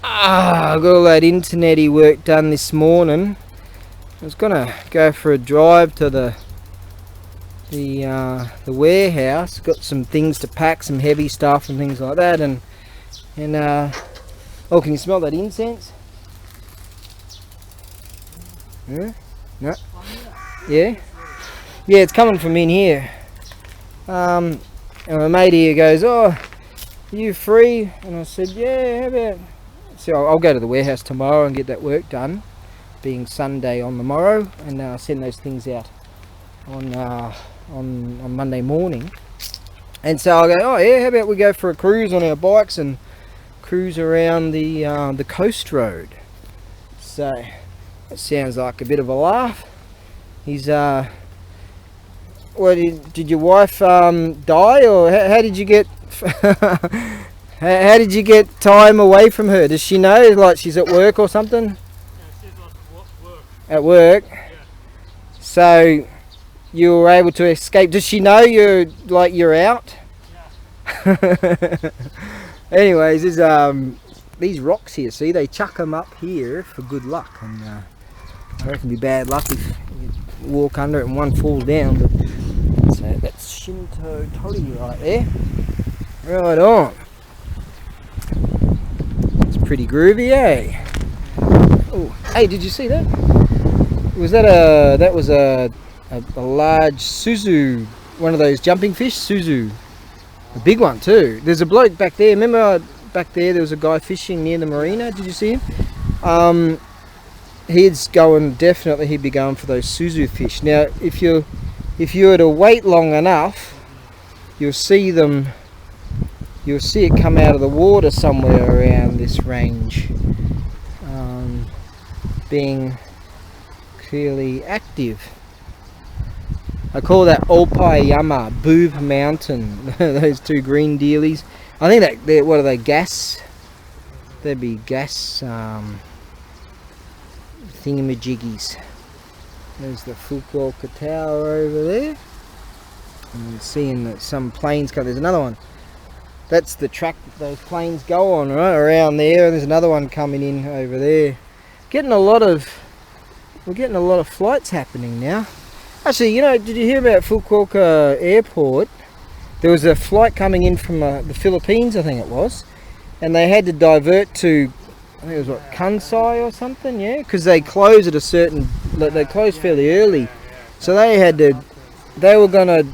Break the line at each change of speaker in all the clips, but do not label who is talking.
I got all that internet-y work done this morning. I was gonna go for a drive to the warehouse. Got some things to pack, some heavy stuff and things like that. And oh, can you smell that incense? Yeah? No? Yeah? Yeah, it's coming from in here. And my mate here goes, "Oh, are you free?" And I said, "Yeah, how about..." So I'll go to the warehouse tomorrow and get that work done, being Sunday on the morrow, and send those things out on Monday morning. And so I go, "Oh yeah, how about we go for a cruise on our bikes and cruise around the coast road?" So that sounds like a bit of a laugh. He's well, did your wife die, or how did you get how did you get time away from her? Does she know, like she's at work or something?
Yeah, she's at work.
At work?
Yeah.
So you were able to escape. Does she know you're out?
Yeah.
Anyways, there's these rocks here. See, they chuck them up here for good luck, and I reckon it'd be bad luck if you walk under it and one falls down. But so that's Shinto Tori right there. Right on. It's pretty groovy, eh? Oh, hey, did you see that? Was that a large Suzu, one of those jumping fish? Suzu, a big one too. There's a bloke back there. Remember back there was a guy fishing near the marina? Did you see him? He'd be going for those Suzu fish. Now, if you were to wait long enough, you'll see it come out of the water somewhere around this range, being clearly active. I call that Opayama, Boob Mountain. Those two green dealies. I think they're what are they? Gas? They'd be gas thingamajiggies. There's the Fukuoka Tower over there. And seeing that some planes come. There's another one. That's the track that those planes go on, right around there. And there's another one coming in over there. We're getting a lot of flights happening now. Actually, did you hear about Fukuoka Airport? There was a flight coming in from the Philippines, I think it was, and they had to divert to, I think it was Kansai or something, yeah, because they close at they close fairly early, so they were going to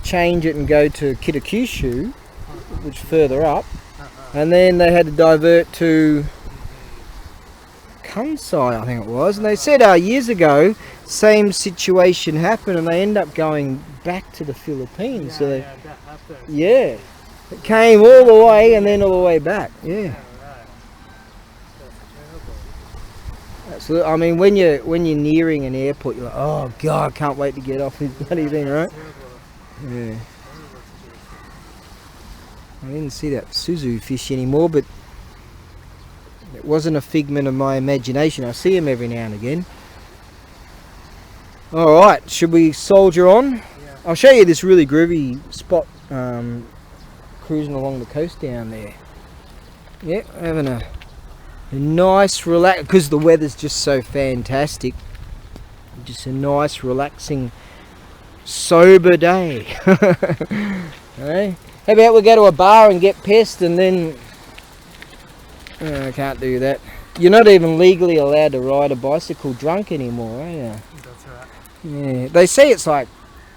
change it and go to Kitakyushu, which is further up, and then they had to divert to Kansai, I think it was, and they said years ago same situation happened and they end up going back to the Philippines. It came all the way and then all the way back. So I mean, when you're nearing an airport, you're like, oh god, I can't wait to get off this bloody thing, right? Yeah. I didn't see that Suzu fish anymore, but it wasn't a figment of my imagination. I see them every now and again. Alright, should we soldier on? Yeah. I'll show you this really groovy spot cruising along the coast down there. Yeah, having a nice relax, because the weather's just so fantastic. Just a nice relaxing sober day. Hey? How about we go to a bar and get pissed and then... I can't do that. You're not even legally allowed to ride a bicycle drunk anymore, are you?
That's right.
Yeah, they say it's like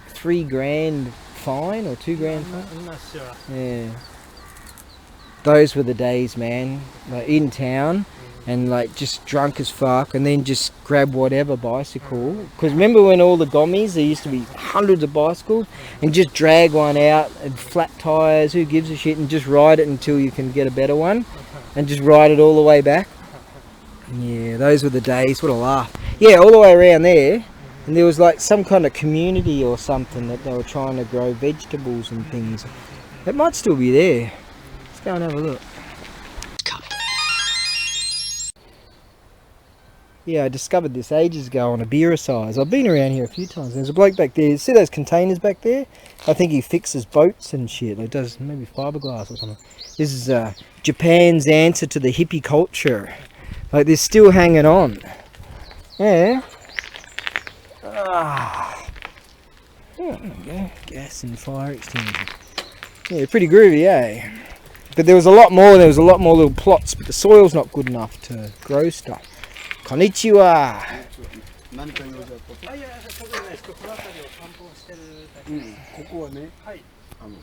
$3,000 fine or $2,000 fine.
I'm not sure.
Yeah, those were the days, man. Like in town, and like just drunk as fuck, and then just grab whatever bicycle. Because remember when all the gommies, there used to be hundreds of bicycles, and just drag one out and flat tires. Who gives a shit? And just ride it until you can get a better one, and just ride it all the way back. Yeah, those were the days. What a laugh. Yeah, all the way around there. And there was like some kind of community or something that they were trying to grow vegetables and things. It might still be there. Let's go and have a look. Yeah, I discovered this ages ago on ABAREBUGYO. I've been around here a few times. There's a bloke back there. See those containers back there? I think he fixes boats and shit. Like does maybe fiberglass or something. This is Japan's answer to the hippie culture. Like they're still hanging on. Yeah. Ah. Oh, there we go. Gas and fire extinguisher. Yeah, pretty groovy, eh? But there was a lot more. There was a lot more little plots, but the soil's not good enough to grow stuff. Konnichiwa.
何か用だと。
あ、いや、特にないです。この辺りを散歩してるだけです。
ここはね、
はい。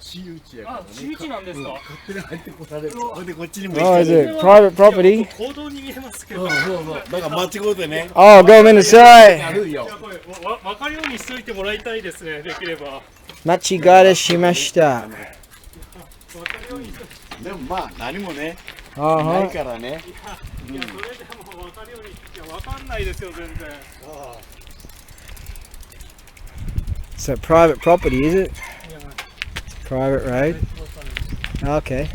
私有地やからね。
あ、私有地なんですか。
勝手に入ってこされる。それでこっちにも
Oh,
行
is
ける。
it private property?
行動に見えますけど。
そうそうそう。だから間違うてね。
Oh, go inside.
やるよ
いや、。これわかるようにしといてもらいたいですね。できれば。わか
Machigata shimashita.
るようにしといて。
でもまあ何もね、ない
Uh-huh.
からね。
いや、それでもわかるように。いや、わかんないですよ、全然。
So private property, is it?
いや、
Private road. Okay.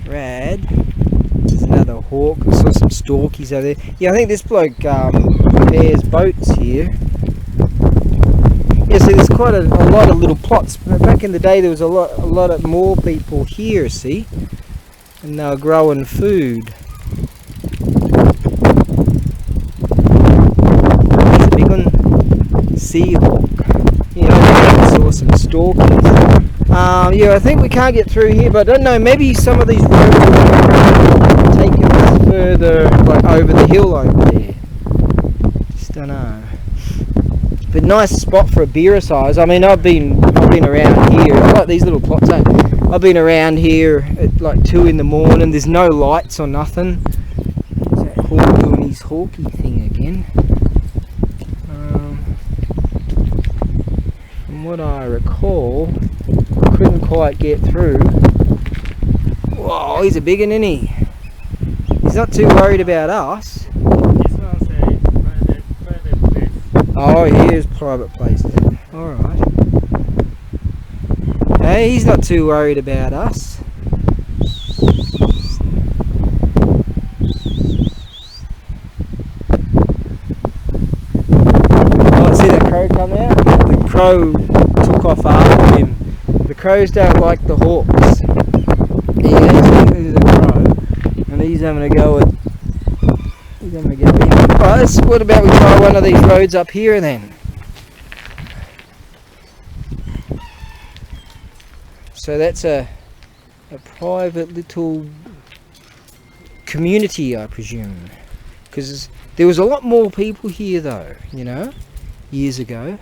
Rad. There's another hawk. I saw some storkies over there. Yeah, I think this bloke repairs boats here. Yeah, see, there's quite a lot of little plots. Back in the day, there was a lot of more people here. See, and they were growing food. There's a big one. Seahawk. Yeah, I saw some storkies. Yeah, I think we can't get through here, but I don't know, maybe some of these roads will take us further, like over the hill over there. Just don't know. But nice spot for a beer size. I mean, I've been around here. I like these little plots. I've been around here at like 2 in the morning. There's no lights or nothing. There's that hawk doing his hawky thing again. From what I recall, couldn't quite get through. Whoa, he's a big one, isn't he? He's not too worried about us.
This one's a private place.
Oh, here's private place then. Alright. Hey, he's not too worried about us. Oh, see that crow come out? The crow took off after him. The crows don't like the hawks. Yeah, there's a crow. And he's having a go at... He's having a go at him. Alright, what about we try one of these roads up here then? So that's a private little community, I presume. Because there was a lot more people here though, you know, years ago.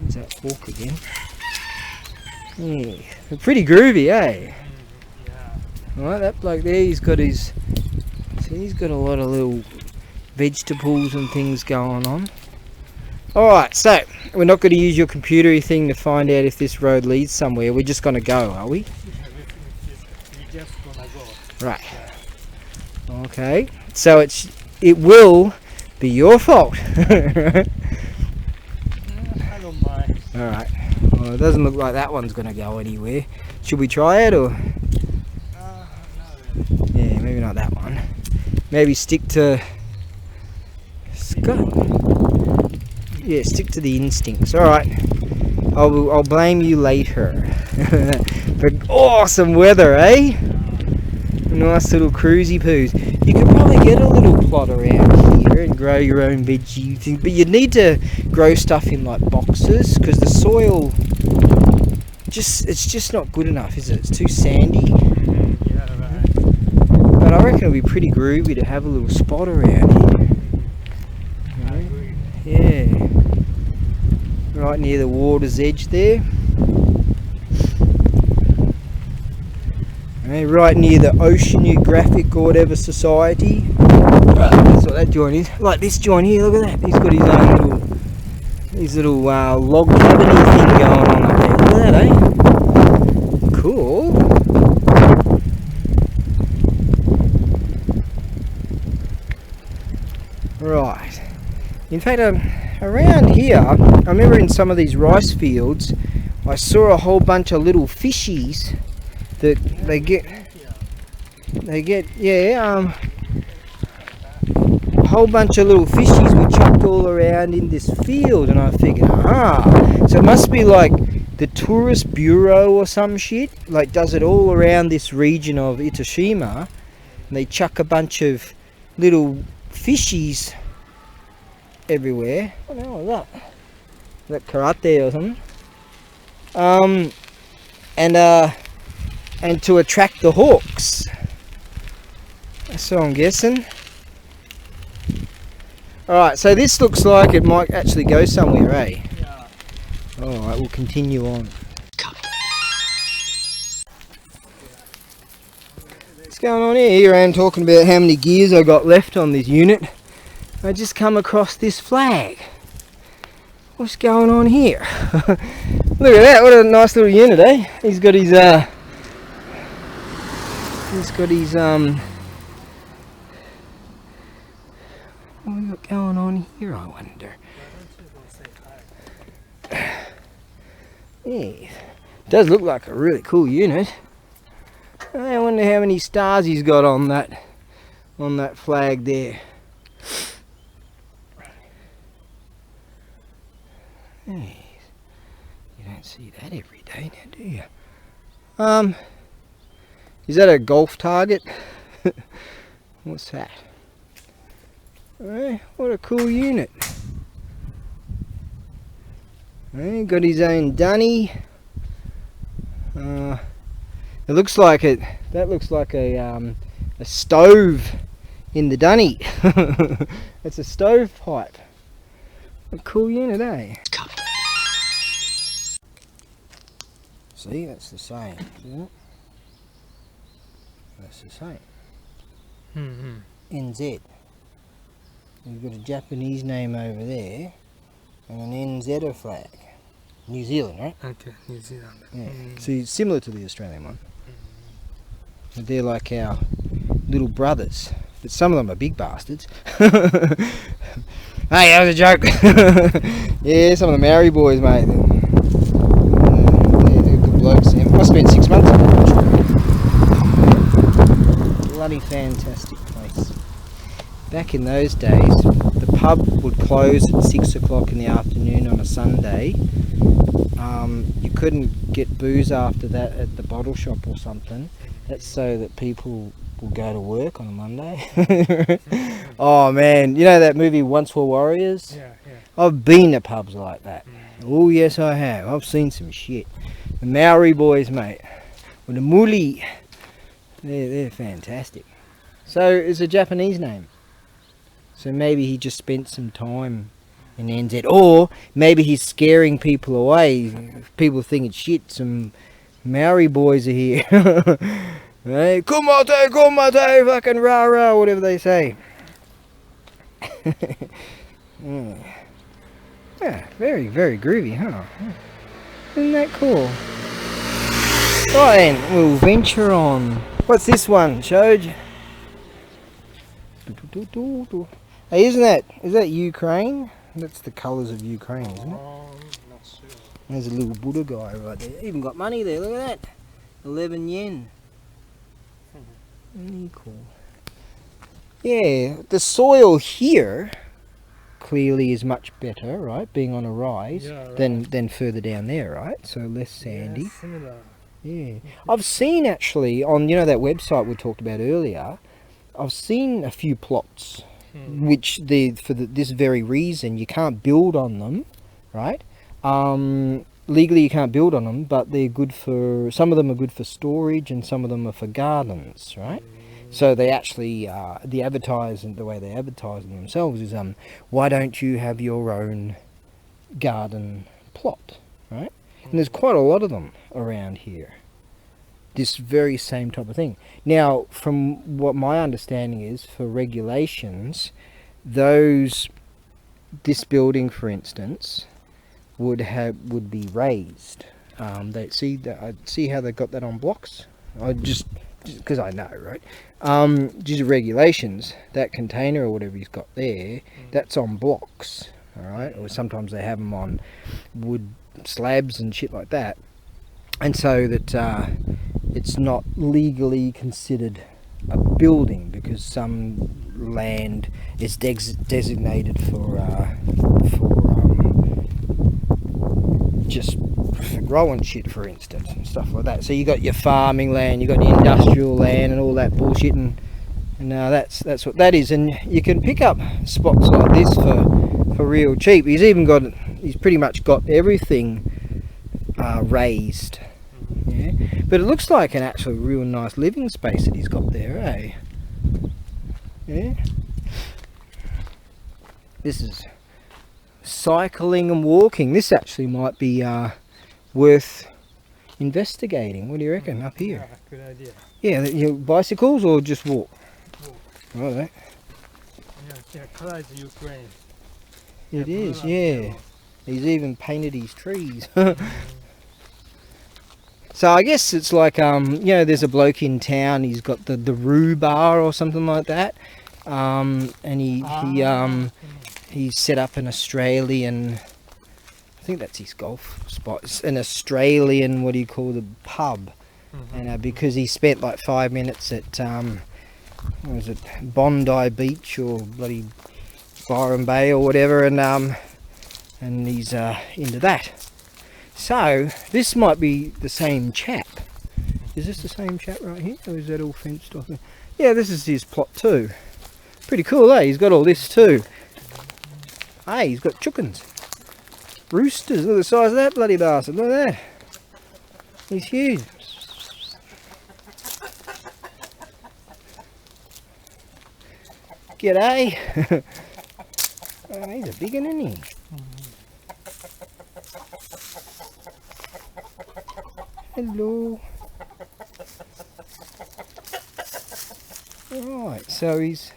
There's that hawk again. Yeah, they're pretty groovy, eh?
Yeah.
Alright, that bloke there, he's got his... See, he's got a lot of little vegetables and things going on. Alright, so, we're not going to use your computery thing to find out if this road leads somewhere. We're just going to go, are we?
We just gonna go.
Right. Okay. So it will be your fault.
I don't mind.
Alright. Well, it doesn't look like that one's going to go anywhere. Should we try it or?
Not really.
Yeah, maybe not that one. Maybe stick to... Yeah, stick to the instincts. Alright. I'll blame you later. But awesome weather, eh? Nice little cruisy poos. You could probably get a little plot around here and grow your own veggie thing, but you'd need to grow stuff in like boxes because the soil it's just not good enough, is it? It's too sandy.
Yeah, right.
But I reckon it'll be pretty groovy to have a little spot around here.
I agree.
Yeah. Right near the water's edge there. Right near the Oceanographic or whatever society. That's what that joint is. Like this joint here, look at that. He's got his little log cabiny thing going on up there. Look at that, eh? Cool. Right. In fact, around here, I remember in some of these rice fields, I saw a whole bunch of little fishies that they get whole bunch of little fishies were chucked all around in this field, and I figured, so it must be like the tourist bureau or some shit, like does it all around this region of Itoshima, and they chuck a bunch of little fishies everywhere. What the hell is that? Is that karate or something? And to attract the hawks. That's what I'm guessing. Alright, so this looks like it might actually go somewhere, eh?
Yeah.
Alright, we'll continue on. What's going on here? Here I am talking about how many gears I got left on this unit. I just come across this flag. What's going on here? Look at that, what a nice little unit, eh? He's got his what we got going on here, I wonder? Yeah, it does look like a really cool unit. I wonder how many stars he's got on that flag there. Hey, you don't see that every day now, do you? Is that a golf target? What's that? Hey, what a cool unit. Hey, got his own dunny. It looks like it. That looks like a stove in the dunny. It's a stove pipe. A cool unit, eh? See, that's the same, isn't it? That's the same. NZ. You've got a Japanese name over there and an NZ flag. New Zealand, right?
Okay, New Zealand.
Yeah. See, similar to the Australian one. But they're like our little brothers. But some of them are big bastards. Hey, that was a joke. Yeah, some of the Maori boys, mate. They're good blokes. It must have been 6 months ago. Bloody fantastic place. Back in those days, the pub would close at 6 o'clock in the afternoon on a Sunday. You couldn't get booze after that at the bottle shop or something. That's so that people will go to work on a Monday. Oh man, you know that movie Once Were Warriors?
Yeah, yeah.
I've been to pubs like that. Oh yes I have. I've seen some shit. The Maori boys, mate. Or the Muli. They're fantastic. So it's a Japanese name. So maybe he just spent some time in NZ. Or maybe he's scaring people away. People think it's shit. Some Maori boys are here. Hey, kumate, fucking rah rah, whatever they say. Yeah, very, very groovy, huh? Isn't that cool? Right then, we'll venture on. What's this one, Shoj? Hey, is that Ukraine? That's the colours of Ukraine, isn't it?
Not sure.
There's a little Buddha guy right there. Even got money there, look at that. 11 yen. Really cool. Yeah, the soil here clearly is much better, right? Being on a rise,
Yeah, right.
than further down there, right? So less sandy.
Yeah, similar.
Yeah. I've seen actually on, you know, that website we talked about earlier, I've seen a few plots which for this very reason you can't build on them, right? Legally you can't build on them, but they're good for, some of them are good for storage and some of them are for gardens, right? So they actually, the way they advertise them themselves is, why don't you have your own garden plot, right? And there's quite a lot of them around here. This very same type of thing. Now, from what my understanding is, for regulations, this building, for instance, would be raised. I see how they got that on blocks. I just because I know, right? Due to regulations, that container or whatever he's got there, that's on blocks, all right? Or sometimes they have them on wood slabs and shit like that, and so that it's not legally considered a building, because some land is designated for just for growing shit, for instance, and stuff like that. So you got your farming land, you got your industrial land, and all that bullshit, and that's what that is. And you can pick up spots like this for real cheap. He's pretty much got everything raised. Yeah, but it looks like an actually real nice living space that he's got there, eh? Yeah. This is cycling and walking. This actually might be worth investigating. What do you reckon up here?
Yeah, good idea.
Yeah, you bicycles or just walk?
Walk.
Right.
Yeah, colors Ukraine.
It
Yeah,
is,
blue and
yeah.
yellow.
He's even painted his trees. So I guess it's like, there's a bloke in town, he's got the Roo Bar or something like that. And he's set up an Australian, I think that's his golf spot, it's an Australian, what do you call the pub? And because he spent like 5 minutes at, what was it, Bondi Beach or bloody Byron Bay or whatever, and he's into that. So this might be the same chap. Is this the same chap right here, or is that all fenced off? Yeah, this is his plot too. Pretty cool, eh? He's got all this too. Hey, he's got chickens, roosters. Look at the size of that bloody bastard. Look at that. He's huge. G'day. Oh, he's a big one, isn't he? Hello. Right, so he's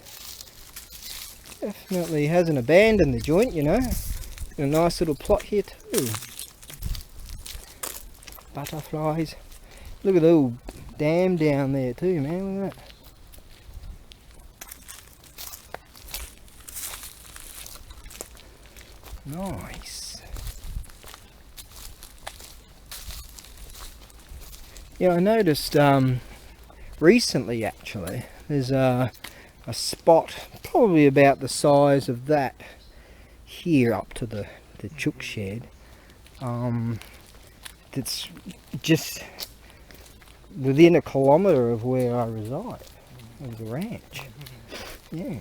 definitely hasn't abandoned the joint, you know. Got a nice little plot here too. Butterflies. Look at the little dam down there too, man. Look at that. Nice. Yeah, I noticed recently actually there's a spot probably about the size of that here up to the chook shed, that's just within 1 kilometre of where I reside, of the ranch. Yeah.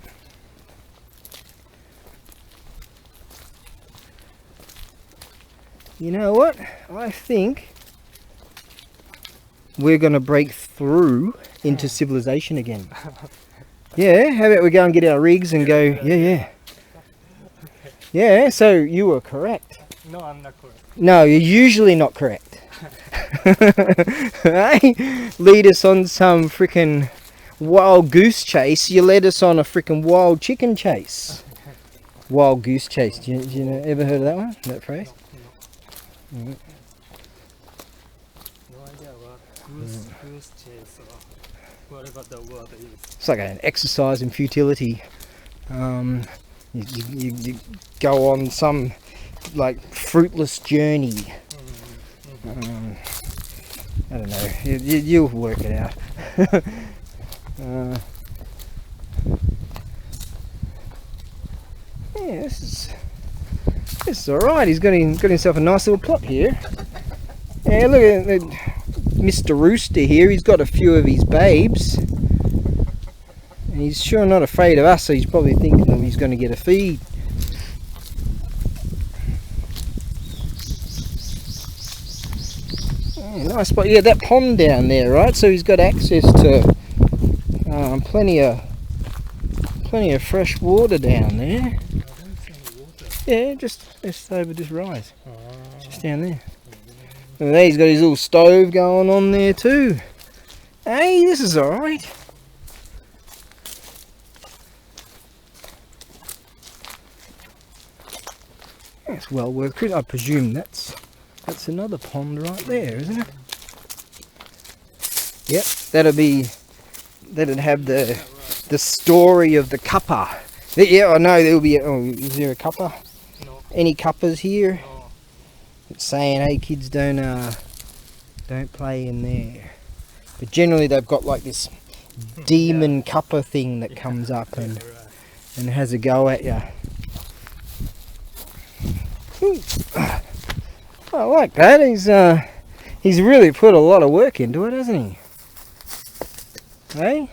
You know what? I think we're going to break through into civilization again. Yeah, how about we go and get our rigs and go, yeah. Yeah, so you were correct.
No, I'm not correct.
No, you're usually not correct. Hey, lead us on some freaking wild goose chase. You led us on a freaking wild chicken chase. Wild goose chase. Do you know, ever heard of that one? That phrase?
No idea what goose chase or whatever the word is.
It's like an exercise in futility. You go on some like fruitless journey. I don't know. You'll work it out. Yeah, this is all right. He's got himself a nice little plot here. Yeah, look at Mr. Rooster here. He's got a few of his babes. And he's sure not afraid of us, so he's probably thinking that he's going to get a feed. Yeah, nice spot. Yeah, that pond down there, right? So he's got access to plenty of fresh water down there. Yeah, just over this rise. Just down there. And there he's got his little stove going on there too. Hey, this is alright. That's well worth it. I presume that's another pond right there, isn't it? Yep, that'd have the story of the cuppa. Yeah, I know there'll be. Oh, is there a cuppa?
No.
Any cuppas here?
No.
It's saying, hey kids, don't play in there. But generally they've got like this demon cuppa thing that comes up and has a go at you. I like that. He's really put a lot of work into it, hasn't he? Hey?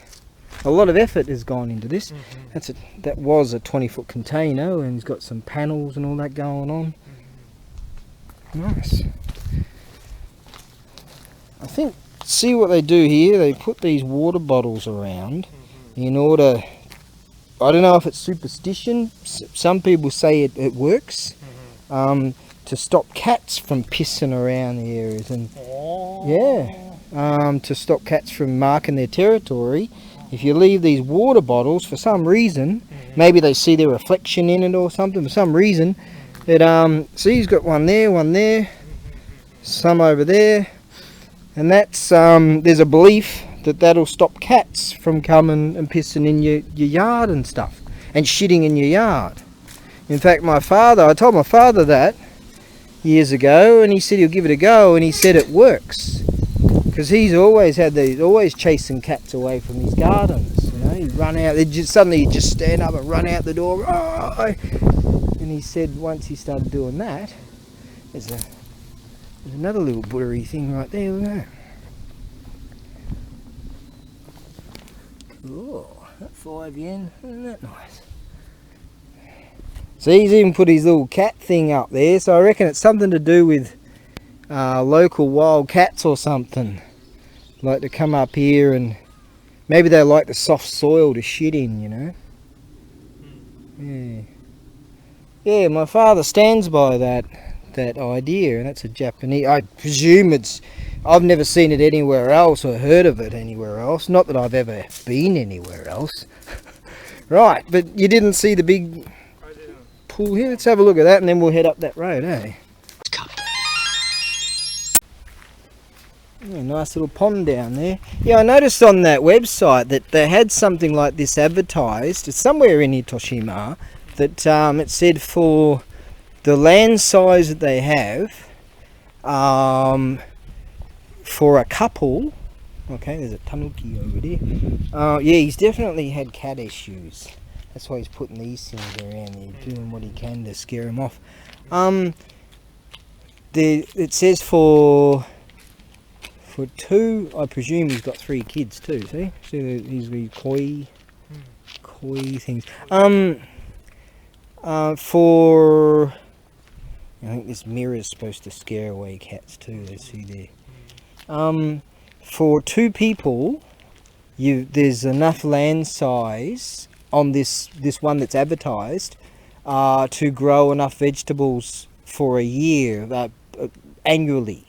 A lot of effort has gone into this. That was a 20-foot container, and he's got some panels and all that going on. Nice. I think, see what they do here, they put these water bottles around in order, I don't know if it's superstition, some people say it works, to stop cats from pissing around the areas, and to stop cats from marking their territory. If you leave these water bottles, for some reason, maybe they see their reflection in it or something, for some reason, see, he's got one there, some over there, and that's, there's a belief that that'll stop cats from coming and pissing in your yard and stuff, and shitting in your yard. In fact, I told my father that years ago, and he said he'll give it a go, and he said it works. Because he's always chasing cats away from his gardens. You know, he'd run out, suddenly he'd just stand up and run out the door. Oh! And he said once he started doing that, there's another little buttery thing right there, look at that. Cool, that 5 yen, isn't that nice? So he's even put his little cat thing up there, so I reckon it's something to do with local wild cats or something. Like to come up here, and maybe they like the soft soil to shit in, you know. Yeah, my father stands by that idea, and that's a Japanese, I presume I've never seen it anywhere else or heard of it anywhere else, not that I've ever been anywhere else. Right, but you didn't see the big pool here? Let's have a look at that, and then we'll head up that road, eh? Yeah, nice little pond down there. Yeah, I noticed on that website that they had something like this advertised. It's somewhere in Hiroshima that it said for the land size that they have, for a couple. Okay, there's a tanuki over there. Yeah, he's definitely had cat issues. That's why he's putting these things around there, doing what he can to scare him off. It says for two, I presume he's got 3 kids too, see? See these koi things. For, I think this mirror is supposed to scare away cats too, let's see there. For 2 people, there's enough land size on this one that's advertised to grow enough vegetables for a year, annually.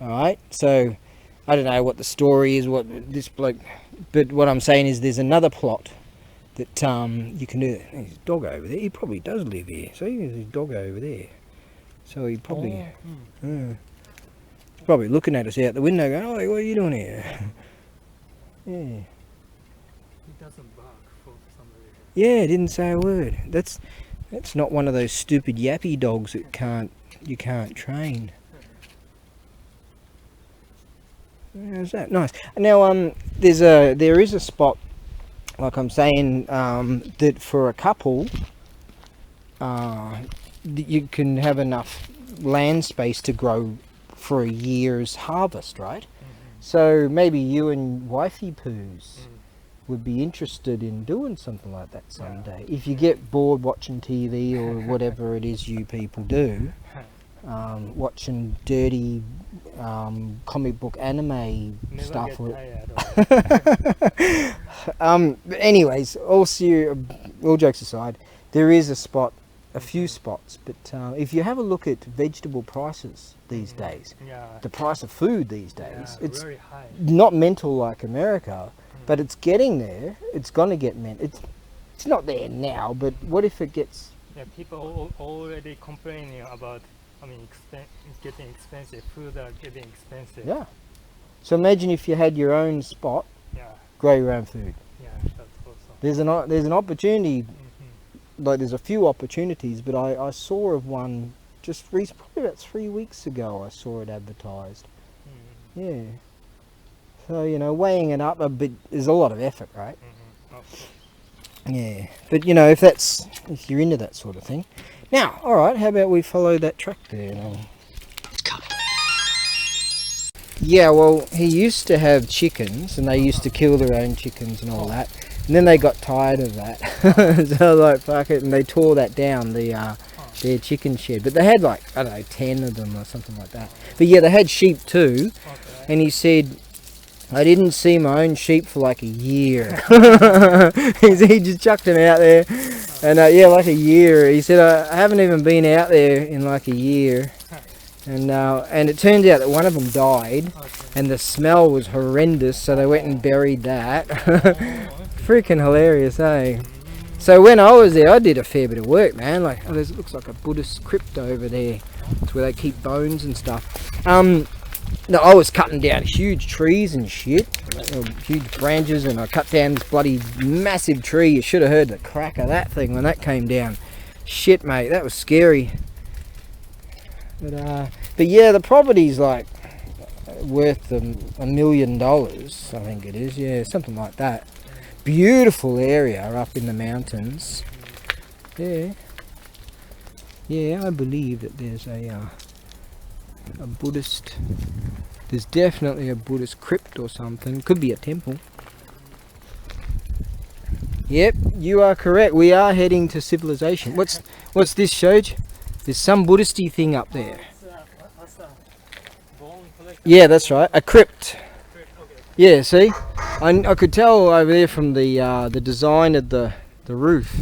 Alright, so I don't know what the story is, what this bloke, but what I'm saying is there's another plot that you can do. There's a dog over there. He probably does live here. See, there's a dog over there. So he probably, he's probably looking at us out the window going, "Oh, what are you doing here?" Yeah.
He doesn't bark for some reason.
Yeah, didn't say a word. That's not one of those stupid yappy dogs that you can't train. How's that? Nice. Now, there is a spot, like I'm saying, that for a couple, you can have enough land space to grow for a year's harvest, right? So maybe you and wifey poos would be interested in doing something like that someday. If you get bored watching TV or whatever it is you people do, watching dirty comic book anime stuff. Anyways, all jokes aside, there is a few spots, but if you have a look at vegetable prices these days, the price of food these days, it's
very high.
Not mental like America, but it's getting there. It's gonna get it's not there now, but what if it gets?
Yeah, people already complaining about. I mean, it's getting expensive. Food are getting expensive.
Yeah. So imagine if you had your own spot, grow your own food.
Yeah, that's awesome.
There's an opportunity. Like there's a few opportunities, but I saw of one just probably about 3 weeks ago. I saw it advertised. Yeah. So, you know, weighing it up a bit is a lot of effort, right? Yeah, but you know, if you're into that sort of thing. Now, alright, how about we follow that track there? Yeah, well, he used to have chickens, and they used to kill their own chickens and all that. And then they got tired of that. So, like, fuck it, and they tore that down, their chicken shed. But they had, like, I don't know, 10 of them or something like that. But yeah, they had sheep too. And he said, I didn't see my own sheep for like a year. He just chucked them out there. And yeah, like a year. He said, I haven't even been out there in like a year. And it turned out that one of them died. And the smell was horrendous. So they went and buried that. Freaking hilarious, eh? So when I was there, I did a fair bit of work, man. Like, oh, it looks like a Buddhist crypt over there. It's where they keep bones and stuff. No, I was cutting down huge trees and shit, huge branches, and I cut down this bloody massive tree. You should have heard the crack of that thing when that came down. Shit, mate, that was scary. But yeah, the property's like worth $1 million, I think it is. Yeah, something like that. Beautiful area up in the mountains. Yeah. Yeah, I believe that there's a Buddhist, there's definitely a Buddhist crypt or something. Could be a temple. Yep, you are correct. We are heading to civilization. What's this, Shoj? There's some Buddhisty thing up there. Yeah, that's right. A crypt. Yeah, see? I could tell over there from the design of the roof.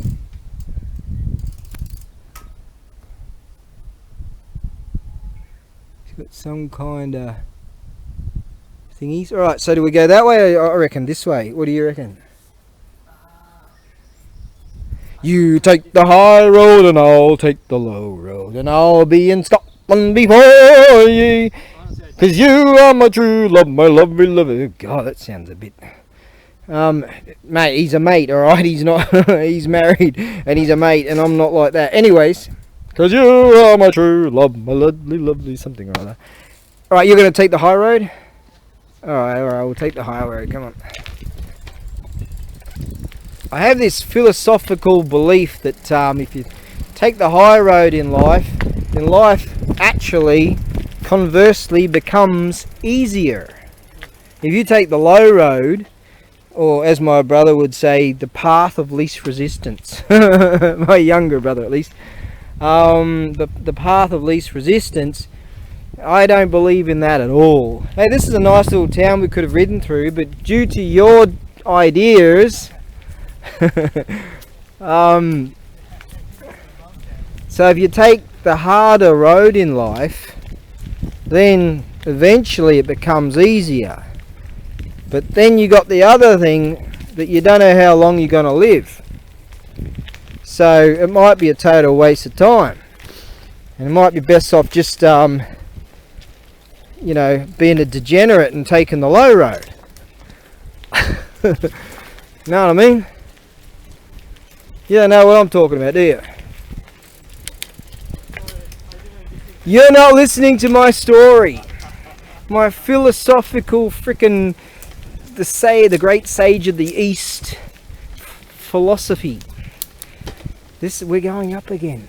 Got some kind of thingies. Alright, so do we go that way or I reckon this way? What do you reckon? You take the high road and I'll take the low road, and I'll be in Scotland before ye, 'cause you are my true love, my lovely lover. God, that sounds a bit... mate, he's a mate, alright? He's not... he's married and he's a mate, and I'm not like that. Anyways... 'Cause you are my true love, my lovely, lovely something or other. Alright, you're going to take the high road? Alright, we'll take the high road, come on. I have this philosophical belief that if you take the high road in life, then life actually, conversely, becomes easier. If you take the low road, or as my brother would say, the path of least resistance, my younger brother at least, the path of least resistance, I don't believe in that at all. Hey, this is a nice little town we could have ridden through, but due to your ideas, so if you take the harder road in life, then eventually it becomes easier. But then you got the other thing that you don't know how long you're going to live. So it might be a total waste of time, and it might be best off just you know, being a degenerate and taking the low road. Know what I mean? You don't know what I'm talking about, do you? You're not listening to my story, my philosophical frickin' the great sage of the East philosophy. We're going up again.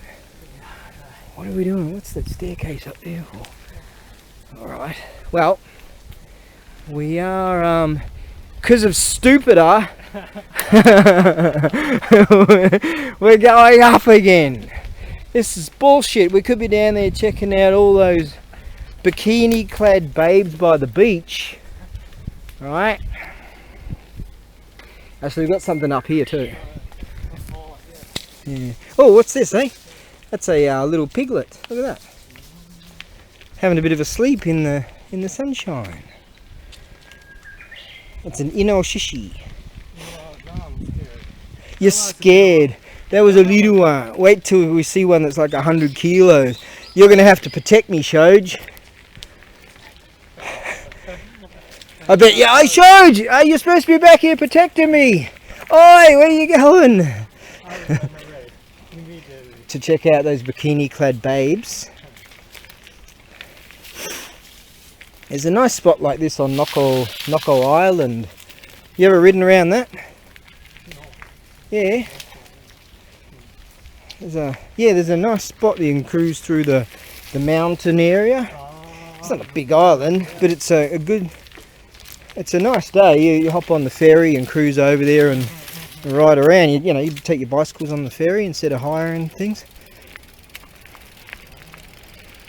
What are we doing? What's that staircase up there for? Alright. Well, we are, because of stupider, we're going up again. This is bullshit. We could be down there checking out all those bikini clad babes by the beach. Alright. Actually, we've got something up here too. Yeah. Oh, what's this, eh? That's a little piglet. Look at that. Having a bit of a sleep in the sunshine. It's an inoshishi. You're scared. That was a little one. Wait till we see one that's like 100 kilos. You're going to have to protect me, Shoj. I bet you. I showed you. You're supposed to be back here protecting me. Oi, where are you going? To check out those bikini clad babes. There's a nice spot like this on Noko Island. You ever ridden around that? Yeah. There's a nice spot you can cruise through the mountain area. It's not a big island, but it's a nice day. You hop on the ferry and cruise over there and ride around. You take your bicycles on the ferry instead of hiring things.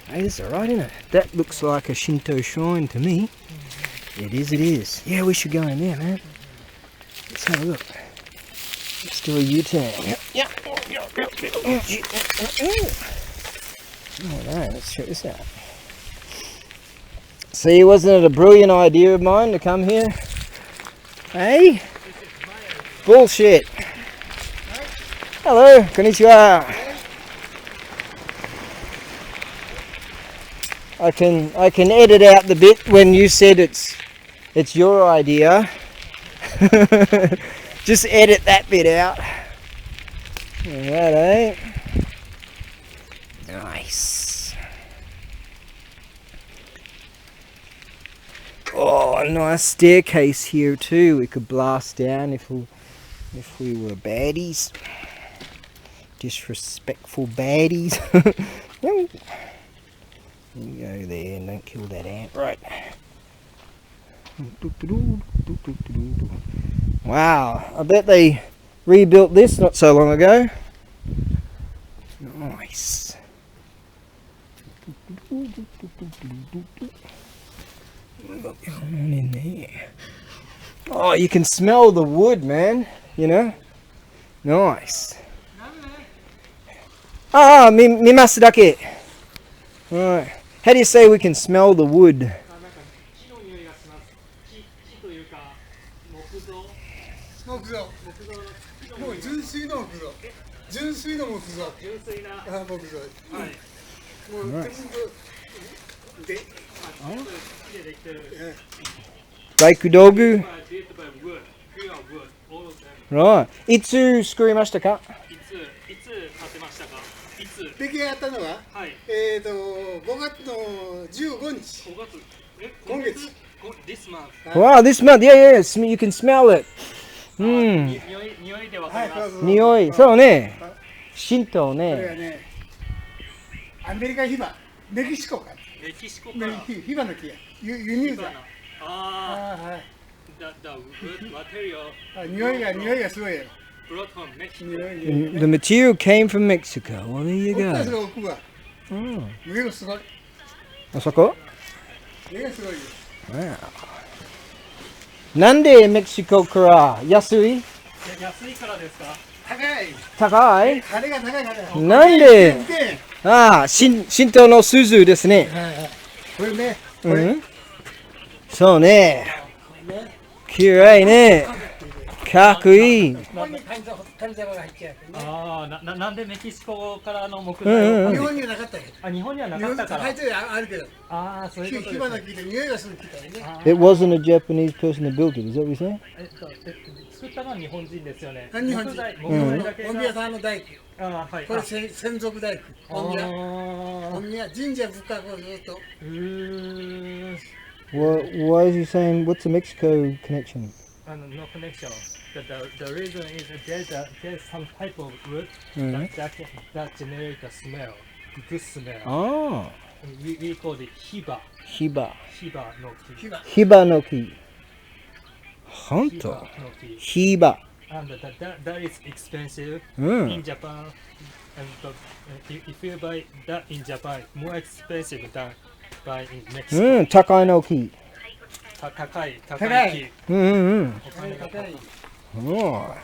Hey, that's alright, isn't it? That looks like a Shinto shrine to me. It is. Yeah, we should go in there, man. Let's have a look. Let's do a U-turn. Yeah. Alright, let's check this out. See, wasn't it a brilliant idea of mine to come here? Hey? Bullshit. Hello, konnichiwa. I can edit out the bit when you said it's your idea. Just edit that bit out. Alright, eh? Nice. Oh, a nice staircase here too. We could blast down if we were baddies. Disrespectful baddies. You go there and don't kill that ant. Right. Wow, I bet they rebuilt this not so long ago. Nice. What's going on in there? Oh, you can smell the wood, man. You know? Nice. Ah, mimasu dake. Right. How do you say we can smell the wood? Daikudogu? Right. Itsu sukurimashita ka?
出来上がったのは、5月の15日。今月。This month.
Wow, this month. Yeah. You can smell it. 匂
いでわかります。
匂い。そうね。神道ね。
これはね、アメリカヒバ、メキシコから。ヒバの木や。輸入だ。
ああ。
はい。
material.
匂いがすごいやろ。
Brought from Mexico.
The material came from Mexico. Well, there you go.
上がすごい。
あそこ？
上がすごいよ。
Wow. なんでメキシコから安い？
安いからですか？
高い？
金が高いから。
なんで？ああ、神道の鈴ですね。
これね。
そうね。きれいね。かっこいい。
なんでメキシコからの木材を？
日本にはなかったよ。
日本にはなかったから。
あるけど。
そういうことです。
ヒバの木で匂いがする木だよね。
It wasn't a Japanese person that built it. Is that what you're saying?
作ったのは日本人ですよね。
日本人。音宮さんの大工。これ専属大工。音宮神社仏閣をずっと。
Why is he saying what's the Mexico connection?
No connection. The reason is there's some type of wood that generates a smell, good smell.
Oh.
We call it hiba.
Hiba
no ki.
Hiba no ki. Honto. Hiba.
And that is expensive in Japan. And if you buy that in Japan, more expensive than buy in Mexico.
Takai no ki.
高い木。
Oh,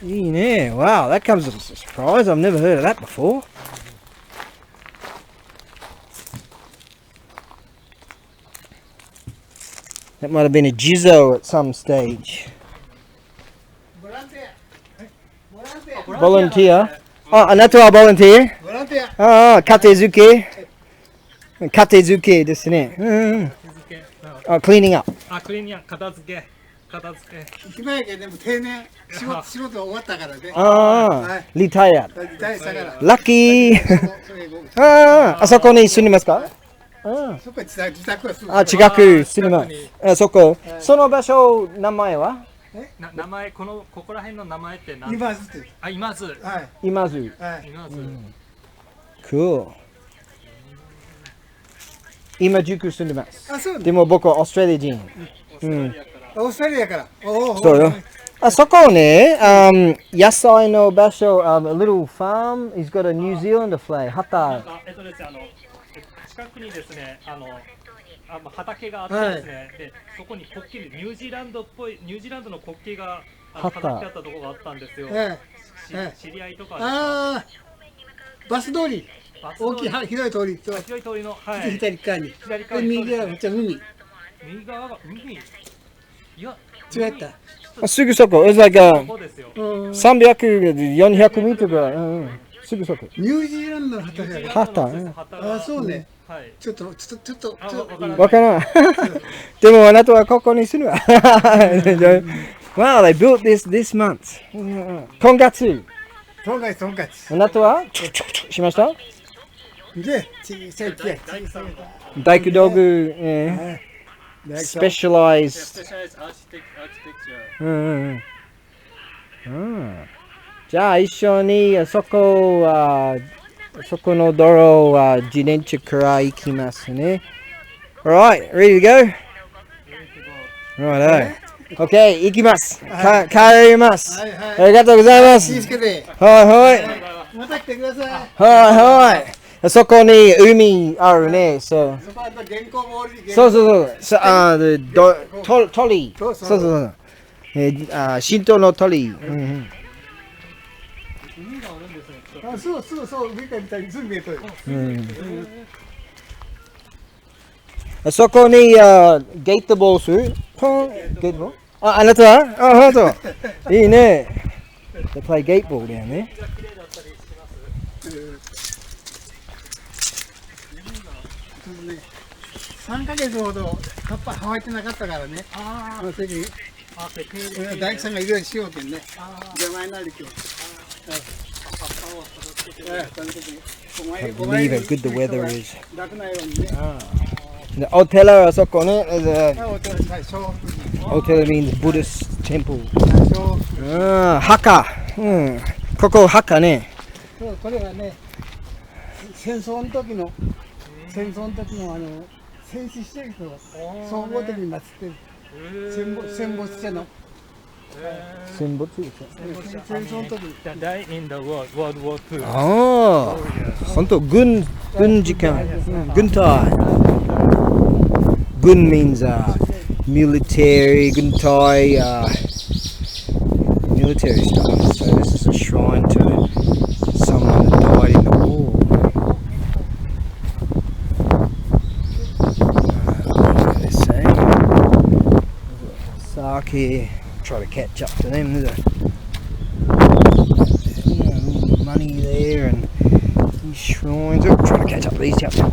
いいね. Wow, that comes as a surprise. I've never heard of that before. That might have been a jizzo at some stage. Volunteer. Oh, あなたは volunteer? ああ、katezuke. Katezuke ですね。cleaning up.
Cleaning up. 片付け。
暇やけどでも定年仕事終わったからね。
リタイア。ラッキー。あそこに住んでますか？
そこは自宅はすぐ。
近くするな。そこ。その場所、名前は
名前、ここら辺の名前って何？
今ずって。
今津。
はい。
今津。
はい。
今津。
Cool。今塾住んでます。
あ、そう。
でも僕はオーストラリア人。
オーストラリアから。
そうよ。そこね、野菜の場所、a little farm, he's got a New Zealand flag, 旗。
ですね、近くにですね、畑があってですね、でそこに国旗、ニュージーランドっぽい、ニュージーランドの国旗が飾ってあったところがあったんですよ。知り合いとか。
ああ、バス通り。大きい広い通り。
広い通りの、
左側に。右側がめっちゃ海。
右側が海。いや、
違った。
すぐそこ、it's like 300、400メートルぐらい。すぐそこ。
ニュージーランドの畑。あ、そうね。ちょっと。
わからん。でもあなたはここに住む。Wow, they built this month. 今月。あなたはしました大工道具、specialized。じゃあ一緒にそこの道路は自転車から行きますね。Alright, ready to go? Right, OK、行きます。帰ります。ありがとうございます。はい。
また来てください。
はい。そこに海あるね。そう。鳥。そう。神道の鳥。
そう、見たり、すぐ見えとる。
そこにゲートボールする？ゲートボール？あなたは？ほんと。いいね。They play skateboard down there.
3ヶ月ほどカッパ履いてなかったからね。大工さんがいろいろしようけんね。邪魔になるけど。
Can't believe how good the weather is. The hotel はそこね。Hotel means Buddhist temple. 墓。ここ墓ね。
これはね、戦争の時の戦死してる人が総合的に祀ってる。戦没者の。
戦没者。
戦争の時に。
Die in the World War II。
ああ、本当軍事官、軍隊。軍 means military, 軍隊, military stuff. So this is a shrine to someone that died in the war. What do they say? Sake. Try to catch up to them. There's money there and these shrines. Oh, trying to catch up to these chaps. Wow,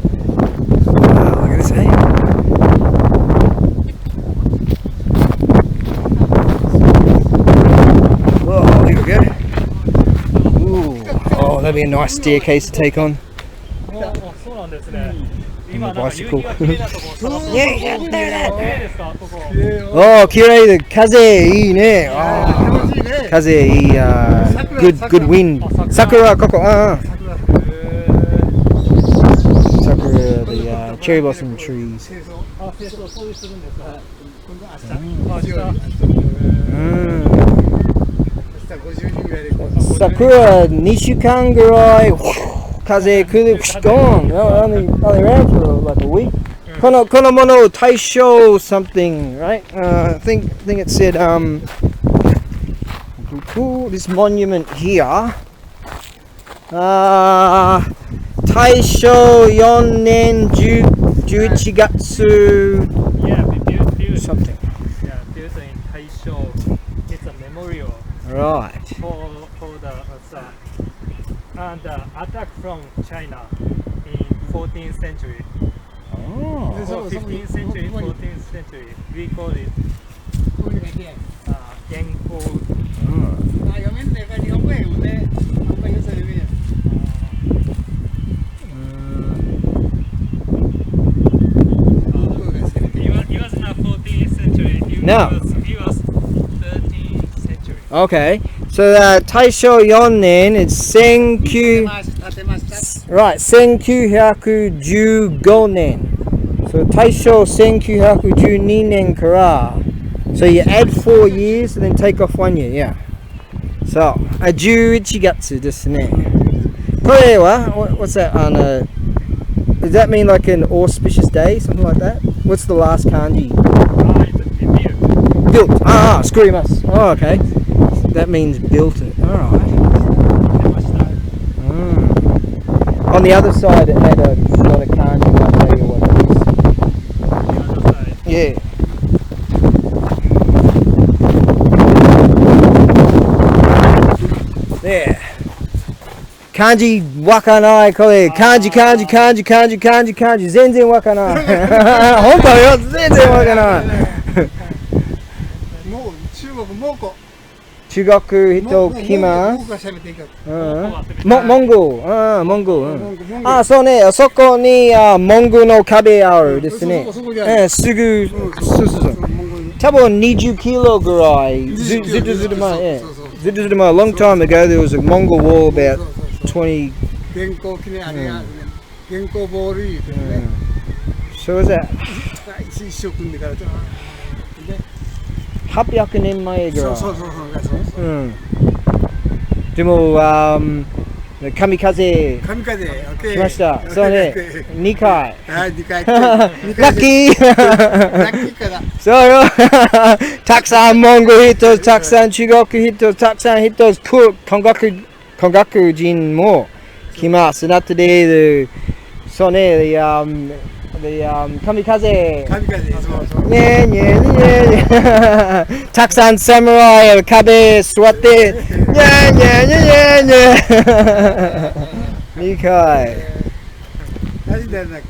look at this, eh? Oh, here we go. Ooh. Oh, that'd be a nice staircase to take on. On the bicycle. Yeah, there that. Oh, 綺麗で風いいね。風いい。Good wind. 桜ここ。Sakura, the cherry blossom trees. Sakura 2週間ぐらい風来る gone. Only ran for like a week. このもの大正 something, right? I think it said this monument here. 大正4年11月 something.
Yeah, built in Taisho. It's a memorial.
Right.
For the attack from China in 14th century.
Oh.
So 15th century, 14th century. We call it Genko.
No.
He was 13th century.
Okay. So Taisho 4年 is 19...
建てました
Right, 1915年. So Taisho 1912年から So you add 4 years and then take off 1 year, yeah. So, 11月ですね。これは what's that on a... Does that mean like an auspicious day, something like that? What's the last kanji?
It's
Built. Screw you must. Oh, okay. That means built it. Alright. On the other side it had not a kanji, I'll tell you what it is. Yeah. There. Kanji wakanai これ漢字全然わからない本当よ全然わからない
もう中国蒙古
中国人来ます
蒙古が喋っていいか
モンゴルそうねそこにモンゴルの壁あるですねすぐ多分20キロぐらいずっと前long time ago there was a Mongol wall about 20
原稿記念あれが原稿ボール言うてね
So was that
一生組んでから
800年前ぐらい
そう
でも神風来ましたそうね2回
2回
ラッキー
から
そうよたくさんモンゴル人たくさん中国人たくさん人韓国人も来ますなってでそうね神風ねたくさんサムライ壁座って2回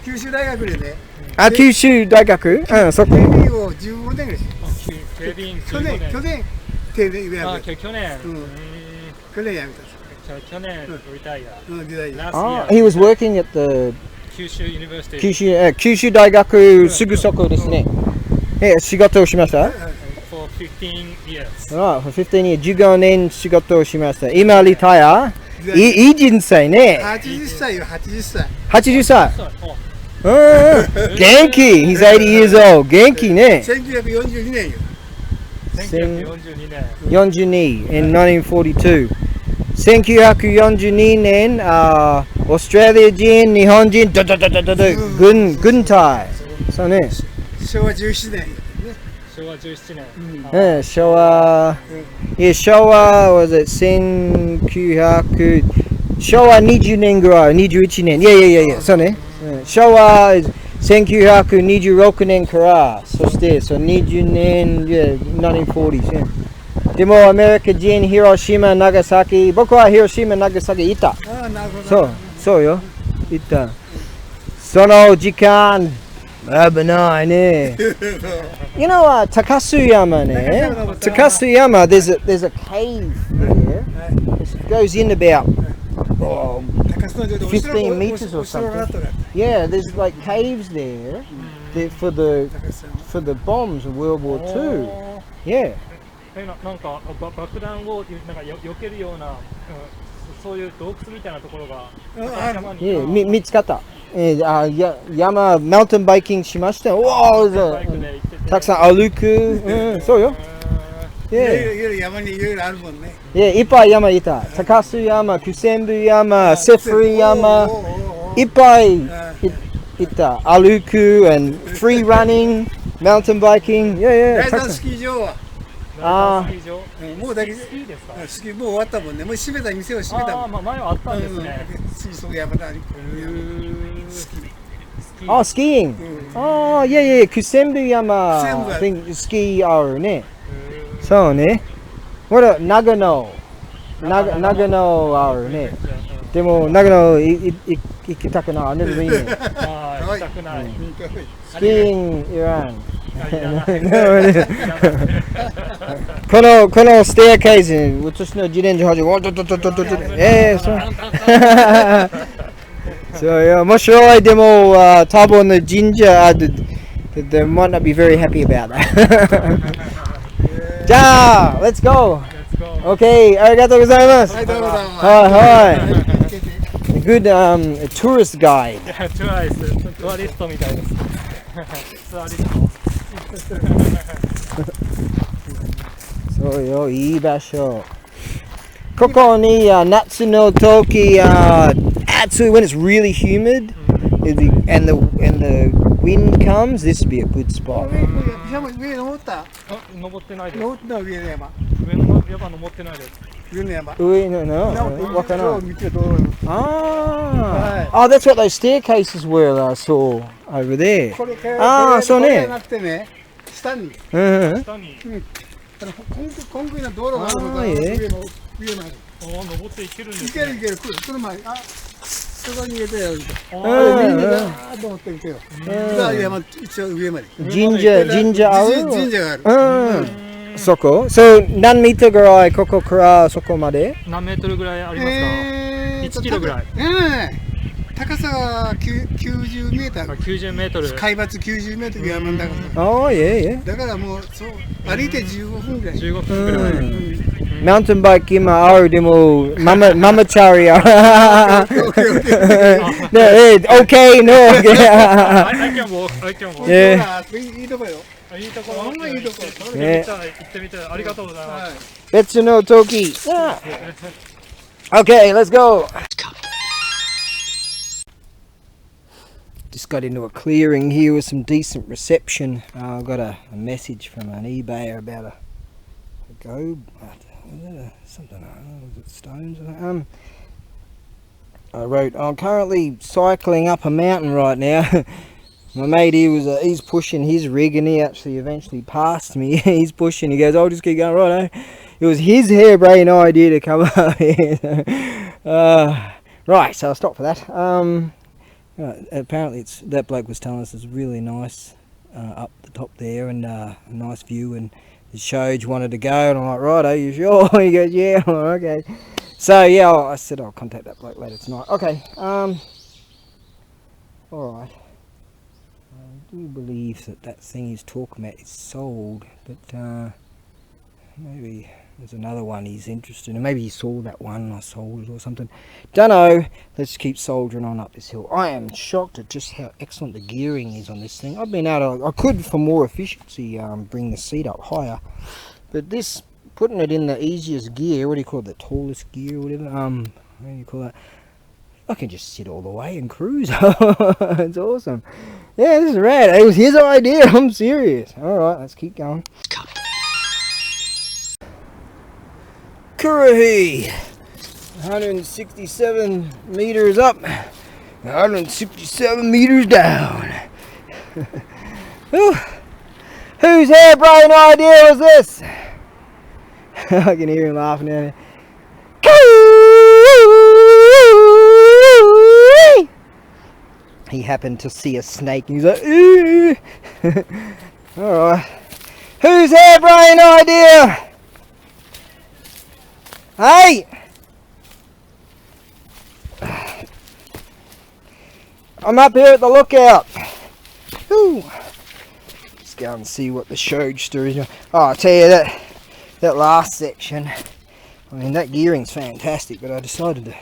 九州大学でね
九州大学そこ
警備員を15年ぐらい
警備員
去年
去年
やめた
去年リタイア Last year
He was working at the
九州 University
九州大学すぐそこですね仕事をしました
for 15 years
for 15 years 15年仕事をしました今リタイアいい人生ね
80歳よ80歳
80歳元気 He's 80 years old 元気ね
1942年よ
1942年
42 in 1942 1942年オーストラリア人日本人軍隊そうね
昭和17年
昭和17年
昭和 was it 1900昭和20年ぐらい21年いやそうね昭和1926年からそして20年1940でもアメリカ人広島長崎僕は広島長崎いたそうよいたその時間危ないねYou know高須山ね高須山 there's a cave there it goes in about 15 meters or something yeah there's like caves there for the bombs of World War II yeah
なんか爆弾をなんか避けるような、そういう洞窟みたいなところが山に
見つかった山マウンテンバイキングしましたたくさん歩くそうよ
山にいろいろあるもんね
いっぱい山いた高須山九千部山セフリ山いっぱいいた歩く and free running mountain biking
第三スキー場はもうだけ
スキーですか
スキーもう終わったもんねもう閉めた店を閉めたもん
前はあったんですね
水槽山田にスキー
skiing yeah 九千部山 I think スキーあるねそうね長野あるねでも長野行きたくない行
きたくない
スキーイングいらんこのステアケース私の自転車走そうよ面白いでも多分神社 they might not be very happy about that. Ja, let's go.
Let's go.
Okay, arigatou gozaimasu. Hi, hi. A good tourist guide.
いや、トゥアイス、トゥアリストみたいです。ツアリスト。
そうよ、いい場所。ここに夏の時、暑い when it's really humid and the wind comes, this would be a good spot.
上登った？
あ、登ってないです。
登った上の山。
上の山登ってないです。
上の山。
上のわからん。
道を
Oh, that's what those staircases were that I saw over there.
これ
そうね。
これじゃなくてね、下に
下に。
コンクリの道路があるのが上まで。
登っていけるんですね。
いけるいける。この前そこに入れてよ。みんなだーっと持ってきてよ。山一応上まで。
神社ある？
神社がある。
そこ？So 何メートルぐらいここからそこまで？
何メートルぐらいありますか？1キロぐらい。
高さは90メーター。
90メートル。
海抜90メートル山の高さ。
Oh yeah.
だからもうそう歩いて15分ぐらい。
15分ぐらい。
マウンテンバイク今あるでもママチャリア。Okay, no.
I can walk.
いいとこよ。
いいところ。
ほんまいいとこ。
行ってみたい。ありがとうございます。
別の時。Okay, let's go. Just got into a clearing here with some decent reception. I got a message from an eBayer about a go. Something, was it stones or something? I wrote, I'm currently cycling up a mountain right now. My mate, he's pushing his rig and he actually eventually passed me. He's pushing, he goes, I'll just keep going, right. It was his harebrained idea to come up here. Right, so I'll stop for that. Apparently that bloke was telling us it's really nice up the top there and a nice view, and the Shoj wanted to go and I'm like, right, are you sure? He goes, yeah. I'm like, okay. So yeah, I said I'll contact that bloke later tonight. Okay, alright. I do believe that thing he's talking about is sold, but maybe there's another one he's interested in. Maybe he saw that one and I sold it or something. Dunno. Let's keep soldiering on up this hill. I am shocked at just how excellent the gearing is on this thing. I've been able to, I could for more efficiency bring the seat up higher, but this, putting it in the easiest gear, what do you call it, the tallest gear or whatever, what do you call that, I can just sit all the way and cruise. It's awesome. Yeah, this is rad. It was his idea. I'm serious. Alright, let's keep going. Kurahi, 167 meters up, 167 meters down. Whose harebrained idea was this? I can hear him laughing at it. He happened to see a snake and he's like, ooh. Alright. Whose harebrained idea? Hey! I'm up here at the lookout. Ooh. Let's go and see what the Shogster is. Oh, I'll tell you that last section, I mean that gearing's fantastic, but I decided to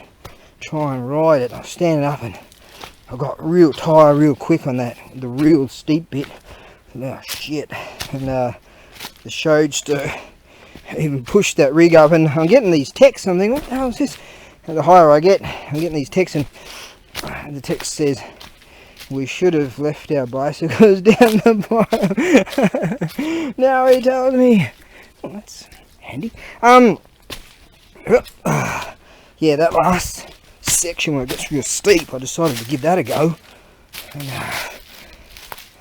try and ride it. I was standing up and I got real tired real quick on that, the real steep bit. Oh shit. And the Shogster even pushed that rig up, and I'm getting these texts. I'm thinking, what the hell is this? And the higher I get, I'm getting these texts, and the text says, we should have left our bicycles down the bottom. Now he tells me, well, that's handy. Yeah, that last section where it gets real steep, I decided to give that a go,